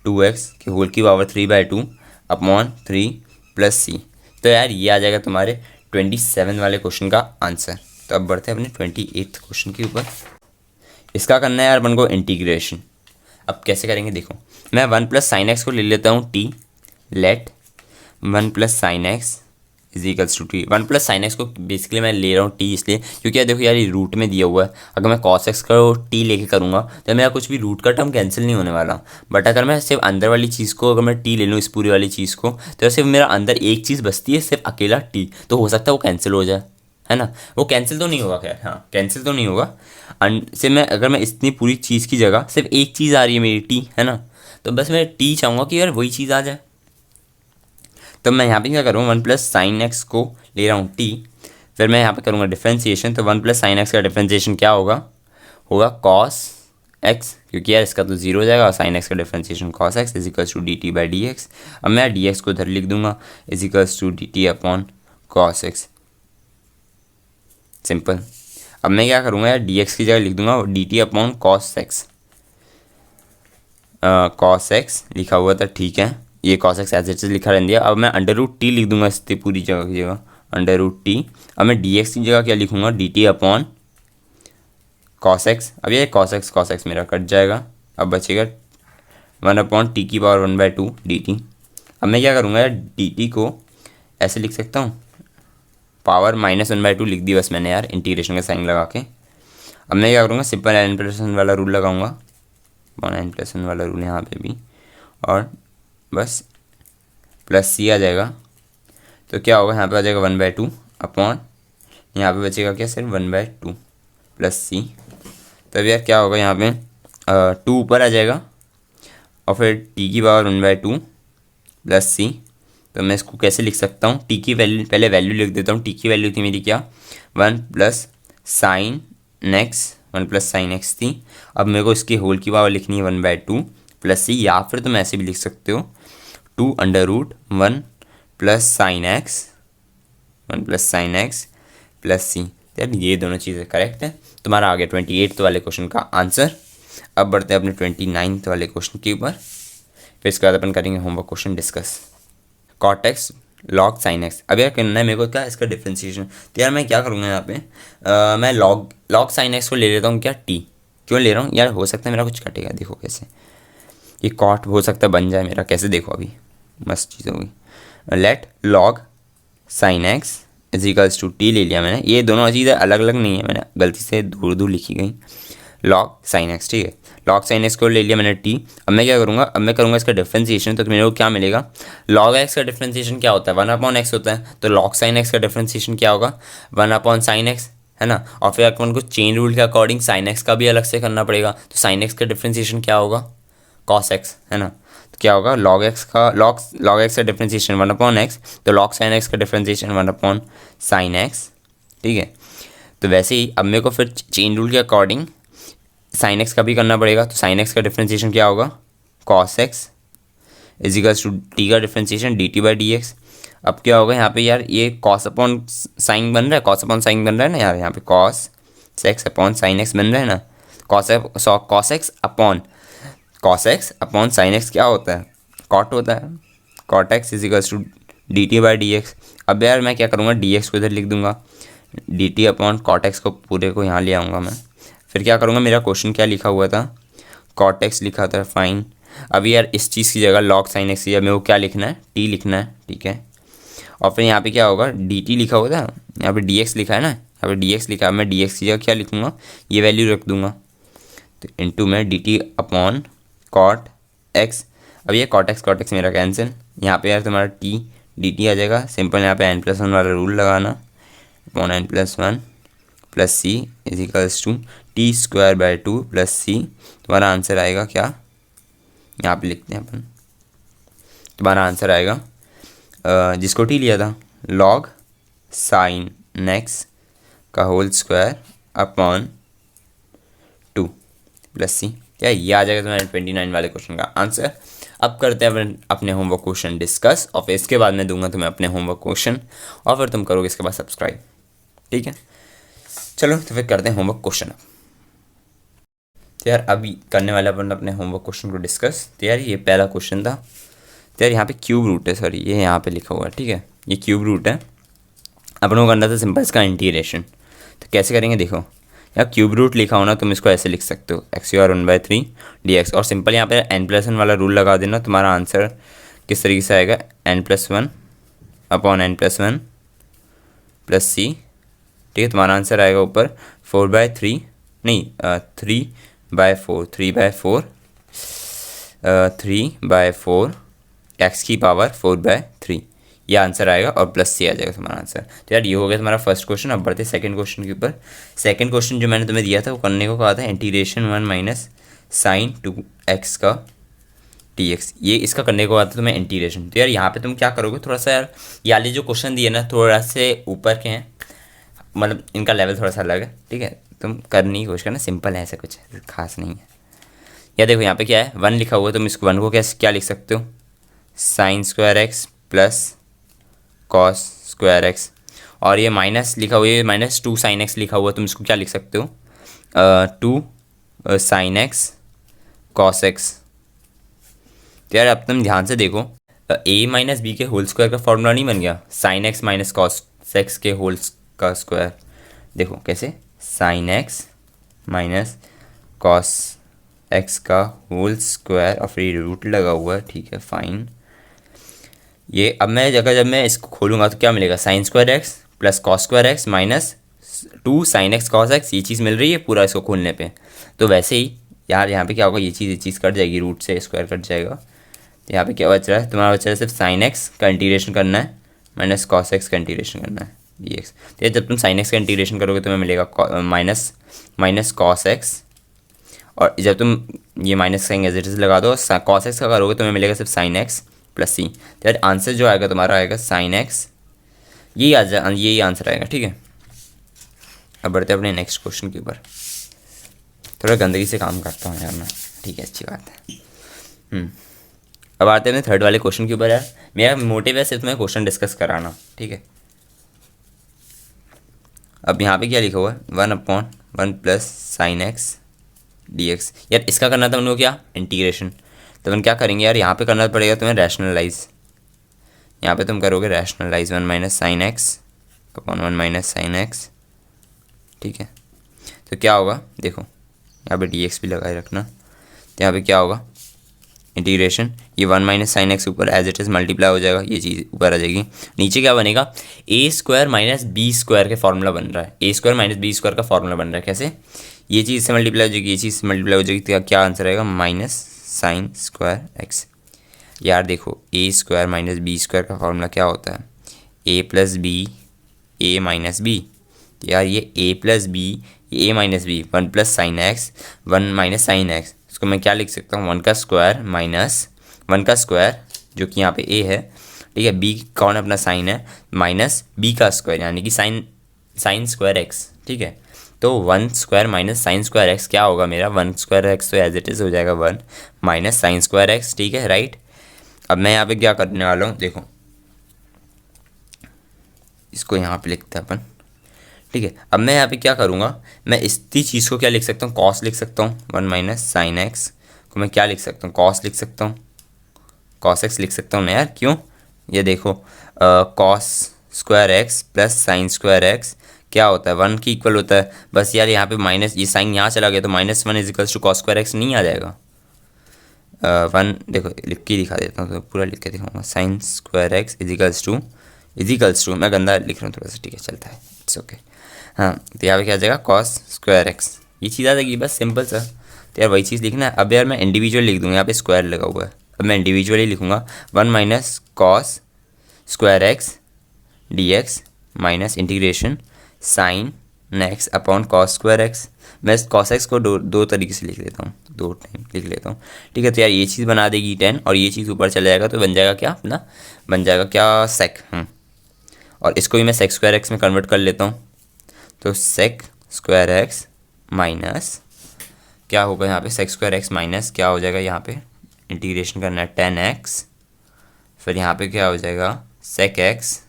2x के होल की पावर 3/2 अपॉन 3 प्लस c। तो यार ये आ जाएगा तुम्हारे 27 वाले क्वेश्चन का आंसर। तो अब बढ़ते हैं अपने 28th क्वेश्चन के ऊपर। इसका करना है यार अपन को इंटीग्रेशन। अब कैसे करेंगे देखो, मैं 1 + sin x को ले लेता हूँ t, let 1 + sin x is equals to t. 1 + sin x को बेसिकली मैं ले रहा हूँ टी इसलिए क्योंकि यार देखो यार ये रूट में दिया हुआ है, अगर मैं cos x को टी लेके करूँगा तो मेरा कुछ भी रूट का टर्म कैंसिल नहीं होने वाला। बट अगर मैं सिर्फ अंदर वाली चीज़ को अगर मैं टी ले लूँ इस पूरी वाली चीज़ को, तो सिर्फ मेरा अंदर एक चीज़ बचती है, सिर्फ अकेला टी, तो हो सकता है वो कैंसिल हो जाए, है ना। वो कैंसिल तो नहीं होगा, खैर हाँ कैंसिल तो नहीं होगा। से मैं अगर मैं इतनी पूरी चीज़ की जगह सिर्फ एक चीज़ आ रही है मेरी टी, है ना, तो बस मैं टी चाहूँगा कि यार वही चीज़ आ जाए। तो मैं यहाँ पे क्या करूँगा, 1 + sin x को ले रहा हूँ टी, फिर मैं यहाँ पे करूँगा डिफ्रेंसिएशन। तो 1 + sin x का डिफ्रेंसिएशन क्या होगा, cos x, क्योंकि यार इसका तो 0 हो जाएगा, और sin x का differentiation cos x is equals to dt/dx। अब मैं dx को इधर लिख दूंगा is equals to dt/cos x, simple. अब मैं क्या करूँगा यार, dx की जगह लिख दूंगा dt/cos x। cos x लिखा हुआ था, ठीक है, ये cos x as it is लिखा रहने दिया। अब मैं √t लिख दूंगा इसकी पूरी जगह की जगह √t। अब मैं dx की जगह क्या लिखूंगा, dt/cos x। अब ये cos x मेरा कट जाएगा, अब बचेगा 1/t⁻1/2 dt। अब मैं क्या करूँगा यार, dt को ऐसे लिख सकता हूँ, पावर -1/2 लिख दी बस मैंने यार इंटीग्रेशन का साइन लगा के। अब मैं क्या करूँगा, सिंपल n+1 वाला रूल लगाऊंगा, n+1 वाला रूल यहाँ पे भी, और बस +c आ जाएगा। तो क्या होगा, यहाँ पे आ जाएगा 1/2 अपॉन, यहाँ पे बचेगा क्या, सिर्फ 1/2 +c। तब यार क्या होगा, यहाँ पे 2 ऊपर आ जाएगा और फिर t⁻1/2 +c। तो मैं इसको कैसे लिख सकता हूँ, टी की वैल्यू पहले वैल्यू लिख देता हूँ। टी की वैल्यू थी मेरी क्या, 1 + sin x थी। अब मेरे को इसकी होल की पावर लिखनी है 1/2 +c, या फिर तुम ऐसे भी लिख सकते हो 2√1 + sin x +c। यार ये दोनों चीज़ें करेक्ट है, तुम्हारा आ गया 28 वाले क्वेश्चन का आंसर। अब बढ़ते हैं अपने 29 वाले क्वेश्चन के ऊपर, फिर इसके बाद अपन करेंगे homework question discuss. cot x log sin x। अब यार करना है मेरे को क्या, इसका डिफ्रेंसिएशन। तो यार मैं क्या करूँगा यहाँ पे, मैं log sin x को ले लेता हूँ क्या टी। क्यों ले रहा हूँ यार, हो सकता है मेरा कुछ कटेगा, देखो कैसे ये कॉट हो सकता है बन जाए मेरा, कैसे देखो अभी मस्त चीज़ होगी। Let log sin x is equals to t ले लिया मैंने, ये दोनों चीज़ें अलग अलग नहीं है, मैंने गलती से दूर दूर लिखी गई। log sin x, ठीक है, log sin x को ले लिया मैंने t। अब मैं क्या करूँगा, अब मैं करूँगा इसका डिफ्रेंसिएशन। तो मेरे को क्या मिलेगा, log x का डिफ्रेंसिएशन क्या होता है, 1/x होता है, तो log sin x का डिफ्रेंसिएशन क्या होगा, 1/sin x, है ना। और फिर अपन को चेन रूल के अकॉर्डिंग sin x का भी अलग से करना पड़ेगा, तो sin x का डिफ्रेंसिएशन क्या होगा, cos x, है ना। तो क्या होगा, log x का डिफ्रेंसिएशन 1/x, तो log sin x का डिफ्रेंसिएशन 1/sin x, ठीक है। तो वैसे ही अब मेरे को फिर चेन रूल के अकॉर्डिंग sin x का भी करना पड़ेगा, तो sin x का डिफ्रेंसिएशन क्या होगा, cos x is equals to t का डिफ्रेंसिएशन dt/dx। अब क्या होगा यहाँ पे यार, ये cos/sin बन रहा है, cos/sin बन रहा है ना यार, यहाँ पे cos x/sin x बन रहा है ना। cos x sin x क्या होता है, cot होता है, cot x is equals to dt/dx। अब यार मैं क्या करूँगा, dx को इधर लिख दूंगा, dt/cot x को पूरे को यहाँ ले आऊँगा मैं। फिर क्या करूँगा, मेरा क्वेश्चन क्या लिखा हुआ था, cot x लिखा था, फाइन। अभी यार इस चीज़ की जगह log sin x, या मेरे को क्या लिखना है, t लिखना है, ठीक है। और फिर यहाँ पे क्या होगा, dt लिखा हुआ था, यहाँ पे dx लिखा है ना, यहाँ पे dx लिखा है, मैं dx की जगह क्या लिखूँगा, ये वैल्यू रख दूँगा, तो इंटू में dt/cot x। अब ये cot x मेरा कैंसिल, यहाँ पे यार तुम्हारा t dt आ जाएगा, सिंपल यहाँ पे n+1 वाला रूल लगाना, upon n+1 + c is equals to t² + c। तुम्हारा आंसर आएगा क्या, यहाँ पे लिखते हैं अपन, तुम्हारा आंसर आएगा जिसको t लिया था, log sin x का होल स्क्वायर अपॉन 2 + c। क्या ये आ जाएगा तुम्हारे 29 वाले क्वेश्चन का आंसर। अब करते हैं अपने होमवर्क क्वेश्चन डिस्कस, और फिर इसके बाद मैं दूंगा तुम्हें अपने होमवर्क क्वेश्चन, और फिर तुम करोगे इसके बाद सब्सक्राइब, ठीक है। चलो तो फिर करते हैं होमवर्क क्वेश्चन। तो यार अभी करने वाले अपन अपने होमवर्क क्वेश्चन को डिस्कस। तो यार ये पहला क्वेश्चन था, तो यार यहाँ पे क्यूब रूट है, सॉरी ये यहाँ पे लिखा हुआ है, ठीक है, ये क्यूब रूट है। अपन को करना था सिंपल इसका इंटीग्रेशन। तो कैसे करेंगे देखो, या क्यूब रूट लिखा हो ना तुम इसको ऐसे लिख सकते हो एक्स क्यूआर 1/3 dx, और सिंपल यहाँ पे n+1 वाला रूल लगा देना, तुम्हारा आंसर किस तरीके से आएगा, n+1 अपॉन n+1 प्लस सी। ठीक है, तुम्हारा आंसर आएगा ऊपर 4/3 नहीं 3/4 3/4 एक्स की पावर 4/3, ये आंसर आएगा और प्लस सी आ जाएगा तुम्हारा आंसर। तो यार ये हो गया तुम्हारा फर्स्ट क्वेश्चन। अब बढ़ते सेकंड क्वेश्चन के ऊपर। सेकंड क्वेश्चन जो मैंने तुम्हें दिया था वो करने को कहा था इंटीग्रेशन 1 माइनस साइन 2x का dx, ये इसका करने को आता है तुम्हें इंटीग्रेशन। तो यार यहाँ पे तुम क्या करोगे, थोड़ा सा यार ये वाले जो क्वेश्चन दिए ना थोड़ा से ऊपर के हैं, मतलब इनका लेवल थोड़ा सा अलग है। ठीक है, तुम करने की कोशिश करना, सिंपल है, ऐसा कुछ खास नहीं है। या देखो यहाँ पे क्या है, 1 लिखा हुआ है, तुम इसको 1 को क्या लिख सकते हो, sign square x plus cos square x, और ये माइनस लिखा हुआ है, -2 साइन एक्स लिखा हुआ है, तुम इसको क्या लिख सकते हो, 2 साइन एक्स कॉस एक्स। तो यार अब तुम ध्यान से देखो, a माइनस बी के होल स्क्वायर का फॉर्मूला नहीं बन गया, sign x minus cos x के होल का स्क्वायर। देखो कैसे, sign x minus cos x का होल स्क्वायर और फिर रूट लगा हुआ है। ठीक है फाइन, ये अब मैं जब मैं इसको खोलूँगा तो क्या मिलेगा, sign square x plus cos square x minus 2 sine x cos x, ये चीज़ मिल रही है पूरा इसको खोलने पे। तो वैसे ही यार यहाँ पे क्या होगा, ये चीज़ कट जाएगी, रूट से स्क्वायर कट जाएगा। तो यहाँ पे क्या बच रहा है तुम्हारा, बच रहा है सिर्फ साइन एक्स का इंटीग्रेशन करना है माइनस कॉस एक्स का इंटीग्रेशन करना है dx। तो जब तुम साइन एक्स का इंटीग्रेशन करोगे तुम्हें मिलेगा माइनस कॉस एक्स, और जब तुम ये minus sine as it is लगा दो, कॉस एक्स का करोगे तुम्हें मिलेगा सिर्फ साइन एक्स प्लस सी। तो यार आंसर जो आएगा तुम्हारा आएगा साइन एक्स, यही आंसर आएगा। ठीक है, अब बढ़ते हैं अपने नेक्स्ट क्वेश्चन के ऊपर। थोड़ा गंदगी से काम करता हूँ यार मैं, ठीक है अच्छी बात है। अब आते हैं थर्ड वाले क्वेश्चन के ऊपर। यार मेरा मोटिव है सिर्फ मैं क्वेश्चन डिस्कस कराना, ठीक है। अब यहाँ पे क्या लिखा हुआ है, 1/1 प्लस साइन एक्स dx। यार इसका करना था उनको क्या, इंटीग्रेशन। तो अपन क्या करेंगे यार, यहाँ पे करना पड़ेगा तुम्हें रैशनलाइज। यहाँ पे तुम करोगे rationalize 1 minus sine x upon 1 minus sine x. ठीक है, तो क्या होगा, देखो यहाँ पे dx भी लगाए रखना। तो यहाँ पे क्या होगा, इंटीग्रेशन, ये 1 माइनस साइन एक्स ऊपर एज इट इज़ मल्टीप्लाई हो जाएगा, ये चीज़ ऊपर आ जाएगी। नीचे क्या बनेगा, ए स्क्वायर माइनस बी स्क्वायर के फॉर्मूला बन रहा है, ए स्क्वायर माइनस बी स्क्वायर का फॉर्मूला बन रहा है। कैसे, ये चीज़ से मल्टीप्लाई हो जाएगी, ये चीज़ से मल्टीप्लाई हो जाएगी, तो क्या आंसर आएगा, माइनस साइन स्क्वायर एक्स। यार देखो a square minus b square का फॉर्मूला क्या होता है, a plus b a minus b. यार ये a plus b a minus b, 1 plus sine x 1 minus sine x, इसको मैं क्या लिख सकता हूँ, 1 का स्क्वायर माइनस 1 का स्क्वायर जो कि यहाँ पे ए है, ठीक है, बी कौन अपना साइन है, माइनस बी का स्क्वायर यानी कि साइन स्क्वायर एक्स। ठीक है, तो 1 square minus sign square x क्या होगा मेरा, 1 स्क्वायर एक्स तो एज इट इज़ हो जाएगा 1 माइनस साइन स्क्वायर एक्स। ठीक है राइट। अब मैं यहाँ पे क्या करने वाला हूँ, देखो इसको यहाँ पे लिखते हैं अपन। ठीक है, अब मैं यहाँ पे क्या करूँगा, मैं इसी चीज़ को क्या लिख सकता हूँ, कॉस लिख सकता हूँ, 1 माइनस साइन एक्स को मैं क्या लिख सकता हूँ, कॉस लिख सकता हूँ, कॉस एक्स लिख सकता हूँ ना यार, क्यों, ये देखो cos square x plus sign square x क्या होता है, 1 की इक्वल होता है। बस यार यहाँ पे माइनस, ये साइन यहाँ चला गया तो -1 is equals to cos square x नहीं आ जाएगा। 1 देखो लिख के दिखा देता हूँ, तो पूरा लिख के दिखाऊंगा, sine square x equals to मैं गंदा लिख रहा हूँ थोड़ा सा, ठीक है चलता है, इट्स ओके। हाँ, तो यहाँ पे क्या आ जाएगा, कॉस स्क्वायर एक्स, ये चीज़ आ जाएगी, बस सिंपल सा। तो यार वही चीज़ लिखना है। अब यार मैं इंडिविजुअल लिख दूँगा, यहाँ पे स्क्वायर लगा हुआ है, अब मैं इंडिविजुअली लिखूँगा 1 minus cos square x dx minus integration sign x upon cos square x. मैं कॉस एक्स को दो तरीके से लिख लेता हूँ, 2 टाइम लिख लेता हूँ। ठीक है, तो यार ये चीज़ बना देगी 10 और ये चीज़ ऊपर चला जाएगा, तो बन जाएगा क्या अपना, बन जाएगा क्या, सेक। और इसको भी मैं सेक स्क्वायर एक्स में कन्वर्ट कर लेता हूँ, तो सेक स्क्वायर एक्स माइनस क्या होगा यहाँ पे, सेक स्क्वायर एक्स माइनस क्या हो जाएगा, यहाँ पे इंटीग्रेशन करना है 10x, फिर यहाँ पे क्या हो जाएगा सेक एक्स।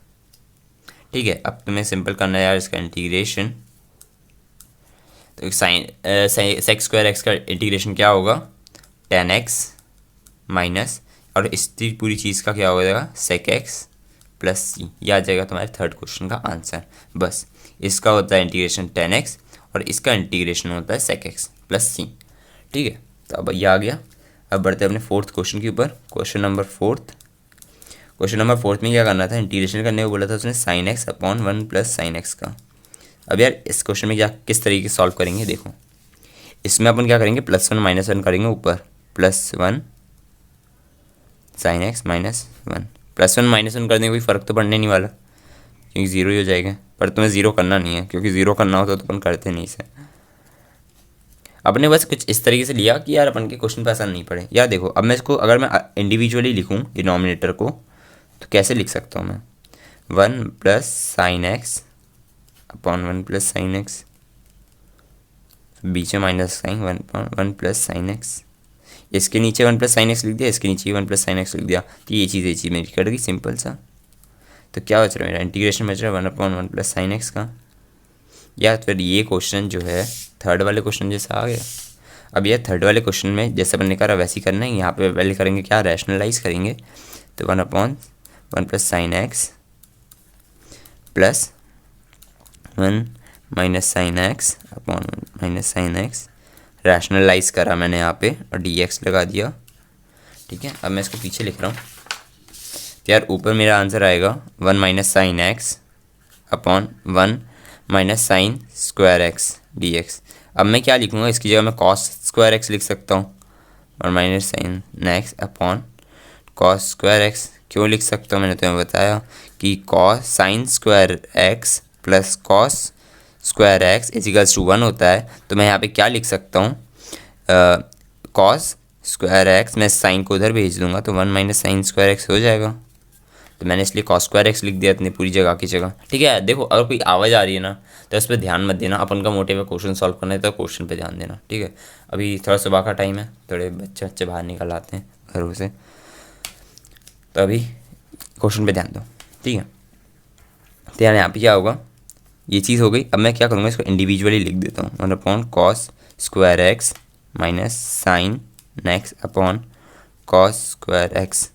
ठीक है, अब तुम्हें सिंपल करना है यार इसका इंटीग्रेशन, तो सेक स्क्वायर एक्स का इंटीग्रेशन क्या होगा, 10x माइनस, और इस पूरी चीज़ का क्या हो जाएगा, सेक एक्स प्लस सी। यह आ जाएगा तुम्हारे थर्ड क्वेश्चन का आंसर। बस इसका होता है इंटीग्रेशन 10x और इसका इंटीग्रेशन होता है sec x प्लस सी। ठीक है, तो अब ये आ गया। अब बढ़ते हैं अपने फोर्थ क्वेश्चन के ऊपर। क्वेश्चन नंबर फोर्थ में क्या करना था, इंटीग्रेशन करने को बोला था उसने sign x upon 1 plus sine x का। अब यार इस क्वेश्चन में क्या किस तरीके से सॉल्व करेंगे, देखो इसमें अपन क्या करेंगे, +1 -1 करेंगे ऊपर, +1 साइन एक्स -1। +1 -1 करने कोई फ़र्क तो पड़ने नहीं वाला क्योंकि ज़ीरो ही हो जाएगा, पर तुम्हें ज़ीरो करना नहीं है क्योंकि ज़ीरो करना होता तो अपन करते नहीं इसे। अपने बस कुछ इस तरीके से लिया कि यार अपन के क्वेश्चन पे आसान नहीं पड़े। यार देखो अब मैं इसको अगर मैं इंडिविजुअली लिखूँ डिनोमिनेटर को तो कैसे लिख सकता हूँ मैं, 1 plus sine x upon 1 plus sine x, बीच में minus sine 1 plus sine x, इसके नीचे 1 प्लस साइन एक्स लिख दिया, इसके नीचे 1 प्लस साइन एक्स लिख दिया, तो ये चीज़ मेरी कट गई सिंपल सा। तो क्या बच रहा है मेरा, इंटीग्रेशन बच रहा है 1/1 प्लस साइन एक्स का। या फिर ये क्वेश्चन जो है थर्ड वाले क्वेश्चन जैसा आ गया। अब यह थर्ड वाले क्वेश्चन में जैसे अपन ने करा वैसे ही करना है, यहाँ पे पहले करेंगे क्या, रैशनलाइज करेंगे। तो 1/1 plus sine x plus 1 minus sine x upon minus sine x, rationalize करा मैंने यहाँ पे और dx लगा दिया। ठीक है, अब मैं इसको पीछे लिख रहा हूँ। तो यार ऊपर मेरा आंसर आएगा 1 minus sine x upon 1 minus sign square x dx। अब मैं क्या लिखूँगा, इसकी जगह मैं कॉस स्क्वायर एक्स लिख सकता हूँ और minus sine x upon cos square x. क्यों लिख सकता हूँ, मैंने तुम्हें बताया कि cos sine square x plus cos square x equals to 1 होता है। तो मैं यहाँ पे क्या लिख सकता हूँ, कॉस स्क्वायर एक्स, मैं साइन को उधर भेज दूंगा तो 1 माइनस साइन स्क्वायर एक्स हो जाएगा। तो मैंने इसलिए कॉस स्क्वायर एक्स लिख दिया इतनी पूरी जगह की जगह। ठीक है, देखो अगर कोई आवाज़ आ रही है ना तो उस पर ध्यान मत देना, अपन का मोटिव है क्वेश्चन सॉल्व करना है तो क्वेश्चन पे ध्यान देना। ठीक है, अभी थोड़ा सुबह का टाइम है, थोड़े बच्चे बाहर निकल आते हैं घरों से, तो अभी क्वेश्चन पे ध्यान दो। ठीक है, तो यार यहाँ पे क्या होगा, ये चीज़ हो गई। अब मैं क्या करूँगा, इसको इंडिविजुअली लिख देता हूँ, 1 cos square x minus sine x upon cos square x.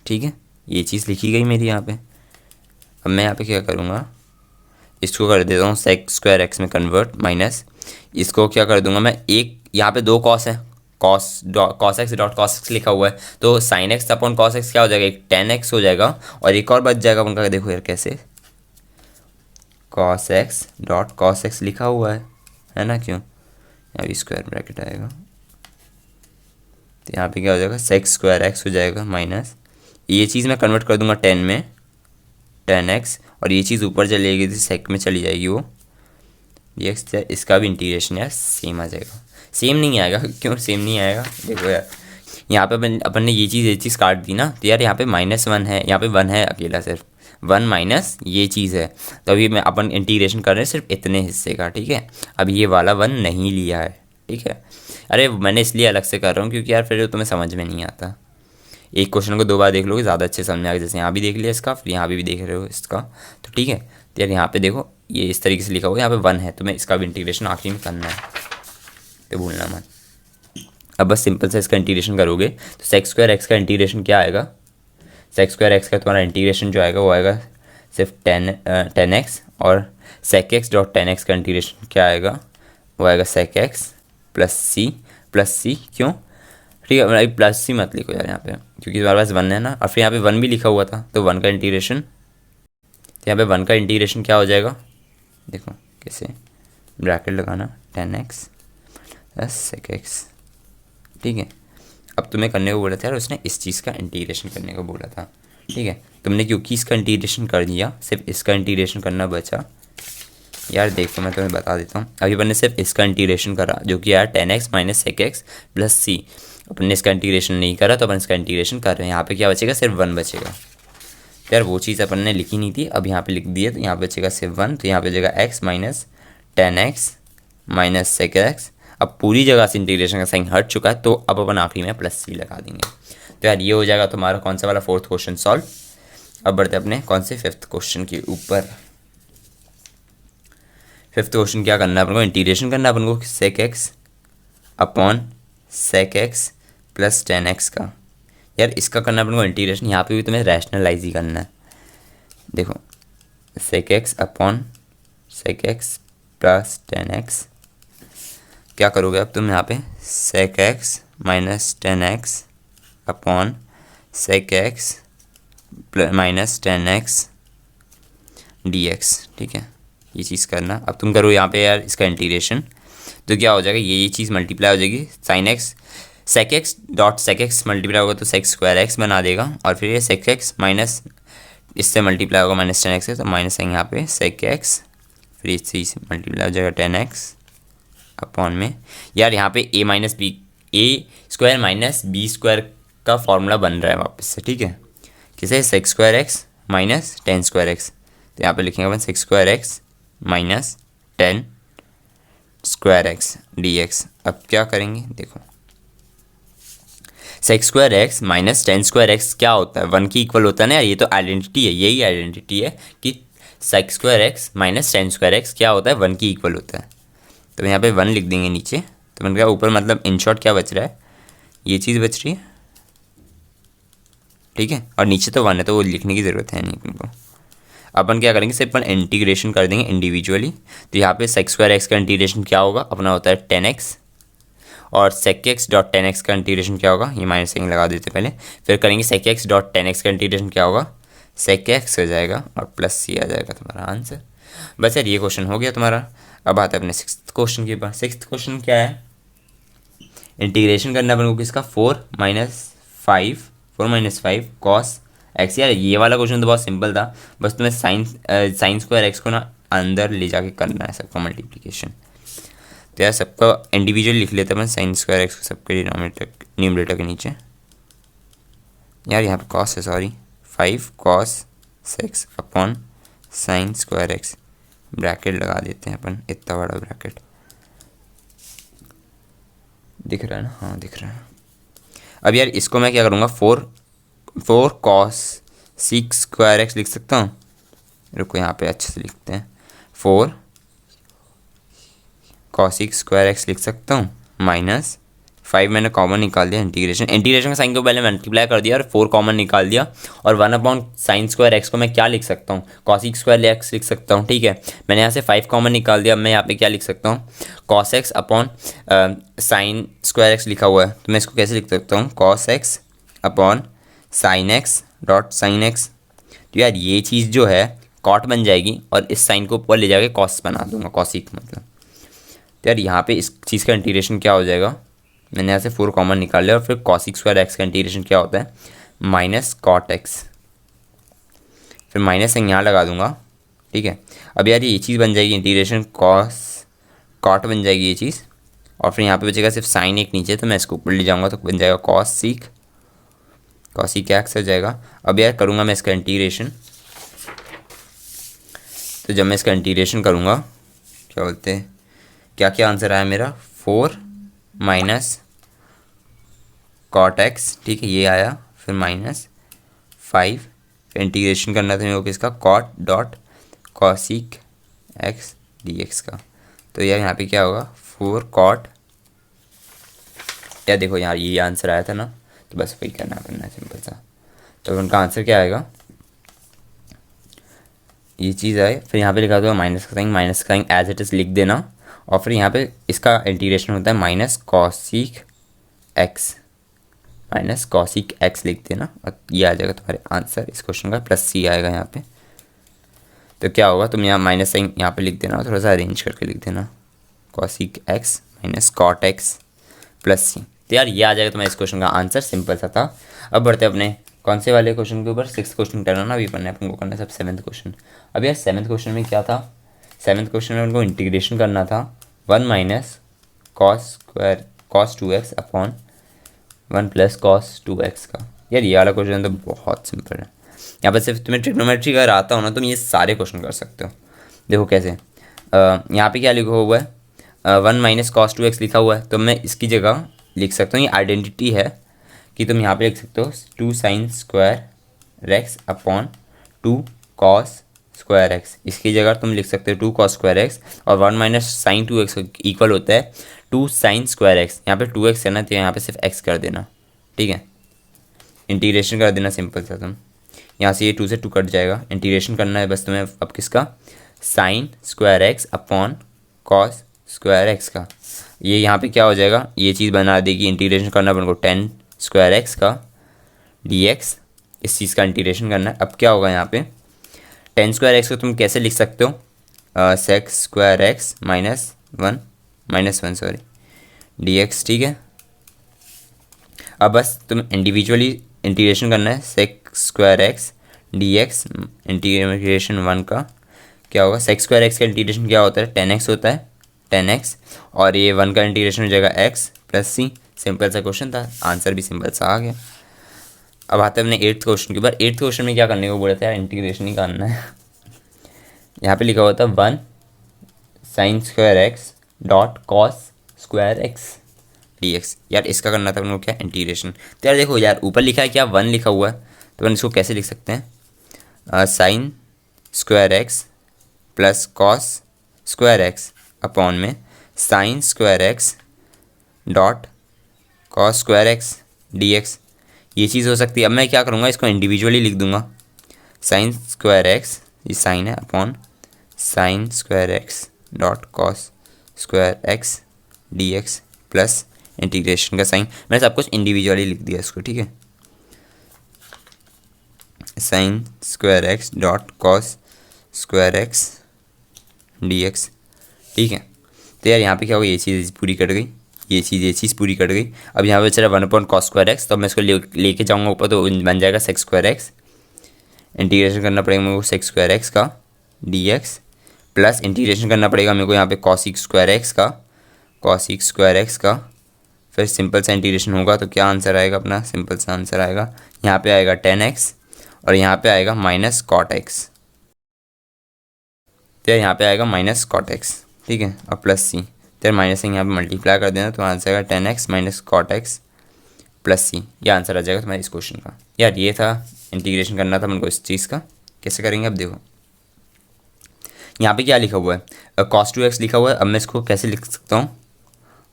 ठीक है, ये चीज़ लिखी गई मेरी यहाँ पे। अब मैं यहाँ पे क्या करूँगा, इसको कर देता हूँ सेक स्क्वायर एक्स में कन्वर्ट, माइनस इसको क्या कर दूंगा मैं, एक यहाँ पे 2 कॉस है, cos x dot cos x लिखा हुआ है, तो sign x upon cos x क्या हो जाएगा, एक टेन एक्स हो जाएगा और एक और बच जाएगा उनका। देखो यार कैसे, cos x dot cos x लिखा हुआ है ना, क्यों, यहाँ भी स्क्वायर ब्रैकेट आएगा तो यहाँ पे क्या हो जाएगा, सेक स्क्वायर एक्स हो जाएगा माइनस ये चीज़ मैं कन्वर्ट कर दूंगा 10 में, 10x, और ये चीज़ ऊपर चलेगी तो सेक में चली जाएगी वो dx। इसका भी इंटीग्रेशन यार सेम आ जाएगा, सेम नहीं आएगा, क्यों सेम नहीं आएगा, देखो यार यहाँ पे अपन ने ये चीज़ काट दी ना, तो यार यहाँ पे -1 है, यहाँ पे 1 है अकेला, सिर्फ 1 माइनस ये चीज़ है, तो अभी मैं अपन इंटीग्रेशन कर रहे हैं सिर्फ इतने हिस्से का। ठीक है, अब ये वाला 1 नहीं लिया है। ठीक है, अरे मैंने इसलिए अलग से कर रहा हूँ क्योंकि यार फिर तुम्हें समझ में नहीं आता, एक क्वेश्चन को 2 बार देख लोगे ज़्यादा अच्छे समझ में आएगा। जैसे यहाँ भी देख लिया इसका, फिर यहाँ भी देख रहे हो इसका, तो ठीक है। तो यार यहाँ पे देखो ये इस तरीके से लिखा हुआ है, यहाँ पे 1 है, तो मैं इसका भी इंटीग्रेशन आखिरी में करना है, तो भूलना मत। अब बस सिंपल से इसका इंटीग्रेशन करोगे तो सेक स्क्वायर एक्स का इंटीग्रेशन क्या आएगा, सेक स्क्वायर एक्स का तुम्हारा इंटीग्रेशन जो आएगा वो आएगा सिर्फ 10x, और सेक एक्स डॉट 10x का इंटीग्रेशन क्या आएगा, वो आएगा सेक एक्स प्लस सी। क्यों, ठीक है, मतलब प्लस सी मत लिखो यार यहाँ पे क्योंकि हमारे पास 1 है ना, और फिर यहाँ पे 1 भी लिखा हुआ था, तो 1 का इंटीग्रेशन, तो यहाँ पे 1 का इंटीग्रेशन क्या हो जाएगा, देखो कैसे ब्रैकेट लगाना, 10x प्लस सेक एक्स। ठीक है, अब तुम्हें करने को बोला था यार उसने इस चीज़ का इंटीग्रेशन करने को बोला था। ठीक है, तुमने क्योंकि इसका इंटीग्रेशन कर दिया, सिर्फ इसका इंटीग्रेशन करना बचा। यार देखो मैं तुम्हें बता देता हूँ, अभी अपन ने सिर्फ इसका इंटीग्रेशन करा जो कि यार 10x minus sec x plus c, अपन ने इसका इंटीग्रेशन नहीं करा तो अपन इसका इंटीग्रेशन कर रहे हैं। यहाँ पे क्या बचेगा, सिर्फ 1 बचेगा। यार वो चीज़ अपन ने लिखी नहीं थी, अब यहाँ पे लिख दी है, तो यहाँ पे बचेगा सिर्फ 1, तो यहाँ पे बचेगा x minus 10x minus sec x. अब पूरी जगह से इंटीग्रेशन का साइन हट चुका है, तो अब अपन आखिरी में प्लस सी लगा देंगे। तो यार ये हो जाएगा तुम्हारा कौन सा वाला 4th क्वेश्चन सॉल्व। अब बढ़ते अपने कौन से 5th क्वेश्चन के ऊपर। 5th क्वेश्चन क्या करना है अपन को, इंटीग्रेशन करना है अपन को sec x upon sec x plus 10x का। यार इसका करना है अपन को इंटीग्रेशन, यहाँ पे भी तुम्हें रैशनलाइज ही करना है। देखो sec x upon sec x plus 10x। क्या करोगे अब तुम यहाँ पे sec x minus 10x upon sec x minus 10x dx। ठीक है, ये चीज़ करना। अब तुम करो यहाँ पे यार इसका इंटीग्रेशन, तो क्या हो जाएगा, ये चीज़ मल्टीप्लाई हो जाएगी sine x sec x dot sec x multiply होगा तो sec स्क्वायर x बना देगा, और फिर ये sec x माइनस इससे मल्टीप्लाई होगा माइनस 10x से, तो माइनस है यहाँ पे sec x, फिर इससे मल्टीप्लाई हो जाएगा 10x अपॉन में यार यहाँ पे a minus b, a square minus b square का फॉर्मूला बन रहा है वापस से। ठीक है, किसे sec square x minus 10 square x, तो यहाँ पे लिखेंगे अपन sec square x minus 10 square x dx। अब क्या करेंगे, देखो sec square x minus 10 square x क्या होता है, 1 की इक्वल होता है ना यार, ये तो आइडेंटिटी है, यही आइडेंटिटी है कि sec square x minus 10 square x क्या होता है, 1 की इक्वल होता है। तो यहाँ पे 1 लिख देंगे नीचे, तो मैंने कहा ऊपर मतलब इन शॉर्ट क्या बच रहा है, ये चीज़ बच रही है। ठीक है, और नीचे तो 1 है तो वो लिखने की ज़रूरत है नहीं अपन को। अपन क्या करेंगे, सिर्फ अपन इंटीग्रेशन कर देंगे इंडिविजुअली। तो यहाँ पे sec स्क्वायर x का इंटीग्रेशन क्या होगा अपना, होता है 10x, और sec x डॉट 10x का इंटीग्रेशन क्या होगा, ये माइनस साइन लगा देते पहले, फिर करेंगे sec x डॉट 10x का इंटीग्रेशन क्या होगा, sec x हो जाएगा और प्लस c आ जाएगा तुम्हारा आंसर। बस यार ये क्वेश्चन हो गया तुम्हारा। अब आता है अपने 6th क्वेश्चन के पास। 6th क्वेश्चन क्या है, इंटीग्रेशन करना अपन को किसका, 4 माइनस 5 कॉस एक्स। यार ये वाला क्वेश्चन तो बहुत सिंपल था, बस तुम्हें साइन स्क्वायर एक्स को ना अंदर ले जाके करना है सबका मल्टीप्लिकेशन। तो यार सबका इंडिविजुअल लिख लेते हैं अपन, साइन स्क्वायर एक्स को सबके न्यूमरेटर के नीचे। यार यहाँ पे कॉस है, sorry, 5 cos x upon sine square x, bracket लगा देते हैं अपन, इतना बड़ा ब्रैकेट दिख रहा है ना, हाँ दिख रहा है। अब यार इसको मैं क्या करूँगा, 4 कॉस 6 स्क्वायर एक्स लिख सकता हूँ। रुको यहाँ पे अच्छे से लिखते हैं, 4 कॉस 6 स्क्वायर एक्स लिख सकता हूँ, माइनस 5 मैंने कॉमन निकाल दिया, इंटीग्रेशन का साइन को पहले मल्टीप्लाई कर दिया और 4 कॉमन निकाल दिया, और 1 अपॉन साइन स्क्वायर एक्स को मैं क्या लिख सकता हूँ, कॉस स्क्वायर एक्स लिख सकता हूँ। ठीक है, मैंने यहाँ से 5 कॉमन निकाल दिया, अब मैं यहाँ पे क्या लिख सकता हूँ, cos x upon sine square x लिखा हुआ है, तो मैं इसको कैसे लिख सकता हूँ, cos x upon sine x dot sine x. तो यार ये चीज़ जो है कॉट बन जाएगी, और इस साइन को ऊपर ले जाके कॉस बना दूंगा, कॉसिक मतलब। तो यार यहाँ पे इस चीज़ का इंटीग्रेशन क्या हो जाएगा, मैंने यहाँ से 4 कॉमन निकाल लिया, और फिर कॉसिक स्क्वायर एक्स का इंटीग्रेशन क्या होता है, माइनस कॉट एक्स, फिर माइनस यहाँ लगा दूंगा। ठीक है, अब यार ये चीज़ बन जाएगी इंटीग्रेशन कॉट बन जाएगी ये चीज़, और फिर यहाँ पे बचेगा सिर्फ साइन एक नीचे, तो मैं इसको ऊपर ले जाऊँगा तो बन जाएगा कॉसिक एक्स हो जाएगा। अब यार करूँगा मैं इसका इंटीग्रेशन, तो जब मैं इसका इंटीग्रेशन करूँगा क्या बोलते हैं, क्या क्या आंसर आया मेरा, 4 माइनस कॉट एक्स। ठीक है, ये आया, फिर माइनस 5, फिर इंटीग्रेशन करना था मेरे को किसका, cot dot cosec x d x का। तो यार यहाँ पे क्या होगा, 4 कॉट, यार देखो यार ये आंसर आया था ना, तो बस वही करना है सिंपल सा। तो उनका आंसर क्या आएगा, ये चीज़ आए, फिर यहाँ पे लिखा दो माइनस का साइन एज इट इज़ लिख देना, और फिर यहाँ पे इसका इंटीग्रेशन होता है माइनस कॉसिक एक्स लिख देना, और ये आ जाएगा तुम्हारे आंसर इस क्वेश्चन का, प्लस सी आएगा यहाँ पे। तो क्या होगा, तुम यहाँ माइनस साइन यहाँ पे लिख देना, थोड़ा सा अरेंज करके लिख देना, cosec x minus cot x plus c. तो यार ये आ जाएगा तुम्हारे इस क्वेश्चन का आंसर, सिंपल सा था। अब बढ़ते अपने कौन से वाले क्वेश्चन के ऊपर, 6th क्वेश्चन करना ना, अभी पढ़ना है अपन को, करना है सब 7th क्वेश्चन। अब यार 7th क्वेश्चन में क्या था, 7th क्वेश्चन में उनको इंटीग्रेशन करना था 1 minus cos 2x upon 1 plus cos 2x का। यार ये वाला क्वेश्चन तो बहुत सिंपल है, यहाँ पर सिर्फ तुम्हें ट्रिग्नोमेट्री का आता हो ना, तुम ये सारे क्वेश्चन कर सकते हो। देखो कैसे, यहाँ पे क्या लिखा हुआ है, 1 माइनस कॉस 2x लिखा हुआ है, तो मैं इसकी जगह लिख सकता हूँ, ये आइडेंटिटी है कि तुम यहाँ पे लिख सकते हो 2 sign square x upon 2 cos square x. इसकी जगह तुम लिख सकते हो 2 कॉस स्क्वायर एक्स, और 1 माइनस साइन 2x इक्वल होता है 2 साइन स्क्वायर एक्स। यहाँ पे 2x है ना, तो यहाँ पे सिर्फ x कर देना। ठीक है, इंटीग्रेशन कर देना सिंपल सा, तुम यहाँ से ये 2 से 2 कट जाएगा, इंटीग्रेशन करना है बस तुम्हें अब किसका, sign square x upon cos square x का। ये यहाँ पे क्या हो जाएगा, ये चीज़ बना देगी, इंटीग्रेशन करना अपन को टेन स्क्वायर एक्स का डी एक्स, इस चीज़ का इंटीग्रेशन करना है। अब क्या होगा यहाँ पे, टेन स्क्वायर एक्स को तुम कैसे लिख सकते हो, sex square x -1 sorry D x, ठीक है। अब बस तुम इंडिविजुअली इंटीग्रेशन करना है, sex square x d x integration 1 का क्या होगा, सेक्स स्क्वायर एक्स का इंटीग्रेशन क्या होता है, 10x होता है, 10x, और ये 1 का इंटीग्रेशन हो जाएगा x प्लस सी। सिंपल सा क्वेश्चन था, आंसर भी सिंपल सा आ गया। अब आते हैं अपने 8th क्वेश्चन के ऊपर। 8th क्वेश्चन में क्या करने को बोला था यार, इंटीग्रेशन ही करना है। यहाँ पे लिखा हुआ था 1 sign square x dot cos square x d x. यार इसका करना था अपन को क्या, इंटीग्रेशन। तो यार देखो यार, ऊपर लिखा है क्या, 1 लिखा हुआ है, तो अपन इसको कैसे लिख सकते हैं, sine square x plus cos square x upon में sine square x dot cos square x d x, ये चीज़ हो सकती है। अब मैं क्या करूँगा, इसको इंडिविजुअली लिख दूंगा, साइन स्क्वायर एक्स, ये साइन है, upon sine square x dot cos square x d x plus integration का साइन। मैंने सब कुछ इंडिविजुअली लिख दिया इसको, ठीक है, sign square x dot cos square x d x, ठीक है। तो यार यहाँ पे क्या होगा, ये चीज़ पूरी कट गई, ये चीज़ पूरी कट गई। अब यहाँ पे चला 1/cos स्क्वायर एक्स, तो मैं इसको लेके जाऊँगा ऊपर, तो बन जाएगा सेक्स स्क्वायर एक्स, इंटीग्रेशन करना पड़ेगा मेरे को सेक्स स्क्वायर एक्स का डी एक्स, प्लस इंटीग्रेशन करना पड़ेगा मेरे को यहाँ पे कॉसिक स्क्वायर एक्स का, फिर सिंपल सा इंटीग्रेशन होगा, तो क्या आंसर आएगा अपना, सिंपल सा आंसर आएगा, यहाँ पे आएगा 10x और यहाँ पे आएगा माइनस कॉट एक्स, तो यहाँ पे आएगा माइनस कॉट एक्स, ठीक है, और प्लस सी, तो माइनस से यहाँ पे मल्टीप्लाई कर देना, तो आंसर आएगा 10x minus cot x plus c. ये आंसर आ जाएगा तुम्हारे इस क्वेश्चन का। यार ये था, इंटीग्रेशन करना था हमको इस चीज़ का, कैसे करेंगे अब देखो। यहाँ पे क्या लिखा हुआ है, cos 2x लिखा हुआ है। अब मैं इसको कैसे लिख सकता हूँ,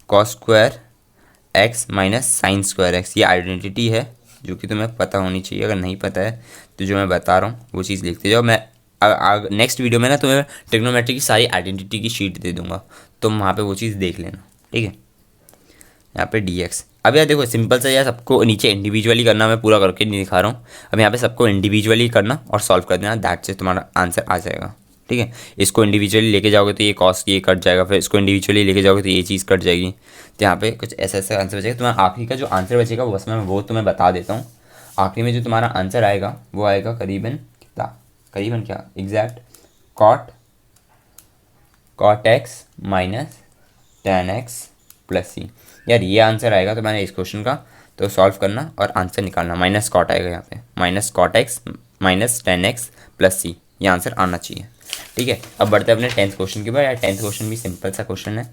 cos square x minus sign square x. ये आइडेंटिटी है जो कि तुम्हें पता होनी चाहिए, अगर नहीं पता है तो जो मैं बता रहा हूँ वो चीज़ लिखते जाओ। मैं नेक्स्ट वीडियो में ना तुम्हें ट्रिग्नोमेट्री की सारी आइडेंटिटी की शीट दे दूंगा, तुम वहाँ पे वो चीज़ देख लेना, ठीक है। यहाँ पे dx, अब यार देखो सिंपल सा, यार सबको नीचे इंडिविजुअली करना, मैं पूरा करके नहीं दिखा रहा हूँ। अब यहाँ पे सबको इंडिविजुअली करना और सॉल्व कर देना, दैट से तुम्हारा आंसर आ जाएगा, ठीक है। इसको इंडिविजुअली लेके जाओगे तो ये कॉस्ट ये कट जाएगा, फिर इसको इंडिविजुअली लेके जाओगे तो ये चीज़ कट जाएगी, तो यहाँ पे कुछ ऐसा ऐसा आंसर बचेगा। तुम्हारा आखिरी का जो आंसर बचेगा वो बस मैं वो तुम्हें बता देता हूँ। आखिरी में जो तुम्हारा आंसर आएगा वो आएगा करीबन कितना, करीबन क्या, exact cot x minus 10x plus c. यार ये आंसर आएगा तुम्हारे इस क्वेश्चन का, तो सॉल्व करना और आंसर निकालना। माइनस कॉट आएगा यहाँ पे, minus cot x minus 10x plus c, ये आंसर आना चाहिए, ठीक है। अब बढ़ते हैं अपने 10th क्वेश्चन के बाद। यार 10th क्वेश्चन भी सिंपल सा क्वेश्चन है।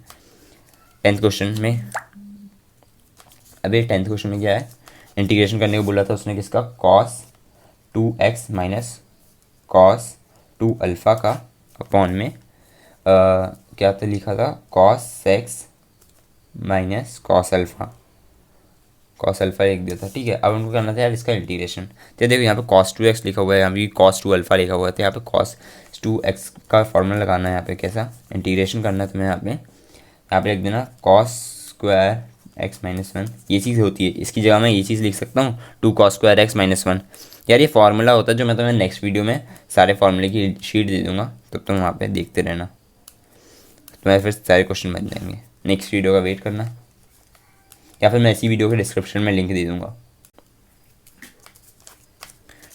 10th क्वेश्चन में, अभी 10th क्वेश्चन में क्या है, इंटीग्रेशन करने को बोला था उसने किसका, cos 2x minus cos 2 alpha का अपॉन में क्या था लिखा था, cos x minus cos alpha लिख दिया था, ठीक है। अब उनको करना था यार इसका इंटीग्रेशन। तो देखो यहाँ पे cos 2x लिखा हुआ है, यहाँ पे cos 2 अल्फ़ा लिखा हुआ है, तो यहाँ पे cos 2x का फॉर्मूला लगाना है। यहाँ पे कैसा इंटीग्रेशन करना है तुम्हें, यहाँ पे लिख देना cos स्क्वायर x माइनस 1, ये चीज़ होती है। इसकी जगह मैं ये चीज़ लिख सकता हूँ 2 cos स्क्वायर x माइनस 1। यार ये फार्मूला होता है जो मैं तुम्हें नेक्स्ट वीडियो में सारे फार्मूले की शीट दे दूँगा, तब तुम वहाँ पे देखते रहना, तुम्हारे फिर सारे क्वेश्चन बन जाएंगे। नेक्स्ट वीडियो का वेट करना, या फिर मैं इसी वीडियो के डिस्क्रिप्शन में लिंक दे दूँगा,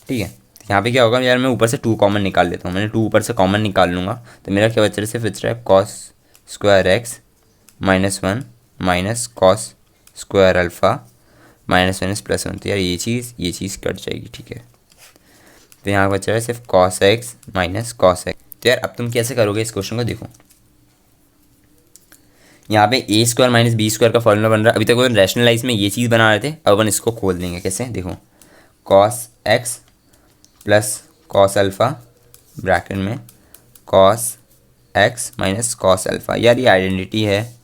ठीक है। यहाँ पे क्या होगा यार, मैं ऊपर से 2 कॉमन निकाल लेता हूँ। मैंने 2 ऊपर से कॉमन निकाल लूँगा, तो मेरा क्या बच रहा है, सिर्फ बच रहा है cos square x minus 1 minus cos square alpha minus 1 plus 1। तो यार ये चीज़ कट जाएगी, ठीक है। तो यहाँ बच रहा है सिर्फ cos x minus cos x। तो यार अब तुम कैसे करोगे इस क्वेश्चन को, देखो यहाँ पे ए स्क्वायर माइनस बी स्क्वायर का फॉर्मूला बन रहा है। अभी तक वो रैशनलाइज में ये चीज़ बना रहे थे, अब अपन इसको खोल देंगे। कैसे, देखो cos x plus cos alpha bracket में cos x minus cos alpha. यार ये आइडेंटिटी है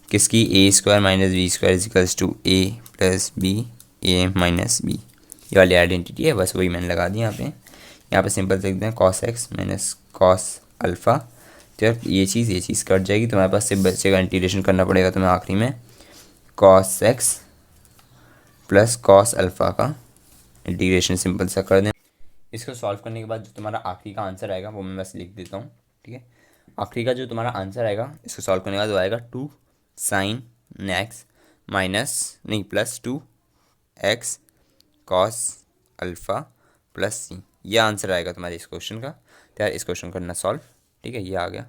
किसकी, a square minus b square equals to a plus b a minus b, ये वाली आइडेंटिटी है, बस वही मैंने लगा दी यहाँ पे। यहाँ पे सिंपल लिख दें cos x minus cos alpha तो यार ये चीज़ कट जाएगी, तुम्हारे पास सिर्फ बचेगा, इंटीग्रेशन करना पड़ेगा तुम्हें आखिरी में cos x plus cos alpha का इंटीग्रेशन सिंपल सा कर दें। इसको सॉल्व करने के बाद जो तुम्हारा आखिरी का आंसर आएगा वो मैं बस लिख देता हूँ, ठीक है। आखिरी का जो तुम्हारा आंसर आएगा इसको सॉल्व करने के बाद वो आएगा 2 साइन एक्स माइनस नहीं plus 2 x cos alpha plus c, ये आंसर आएगा तुम्हारे इस क्वेश्चन का। तो यार इस क्वेश्चन को करना सॉल्व, ठीक है, ये आ गया।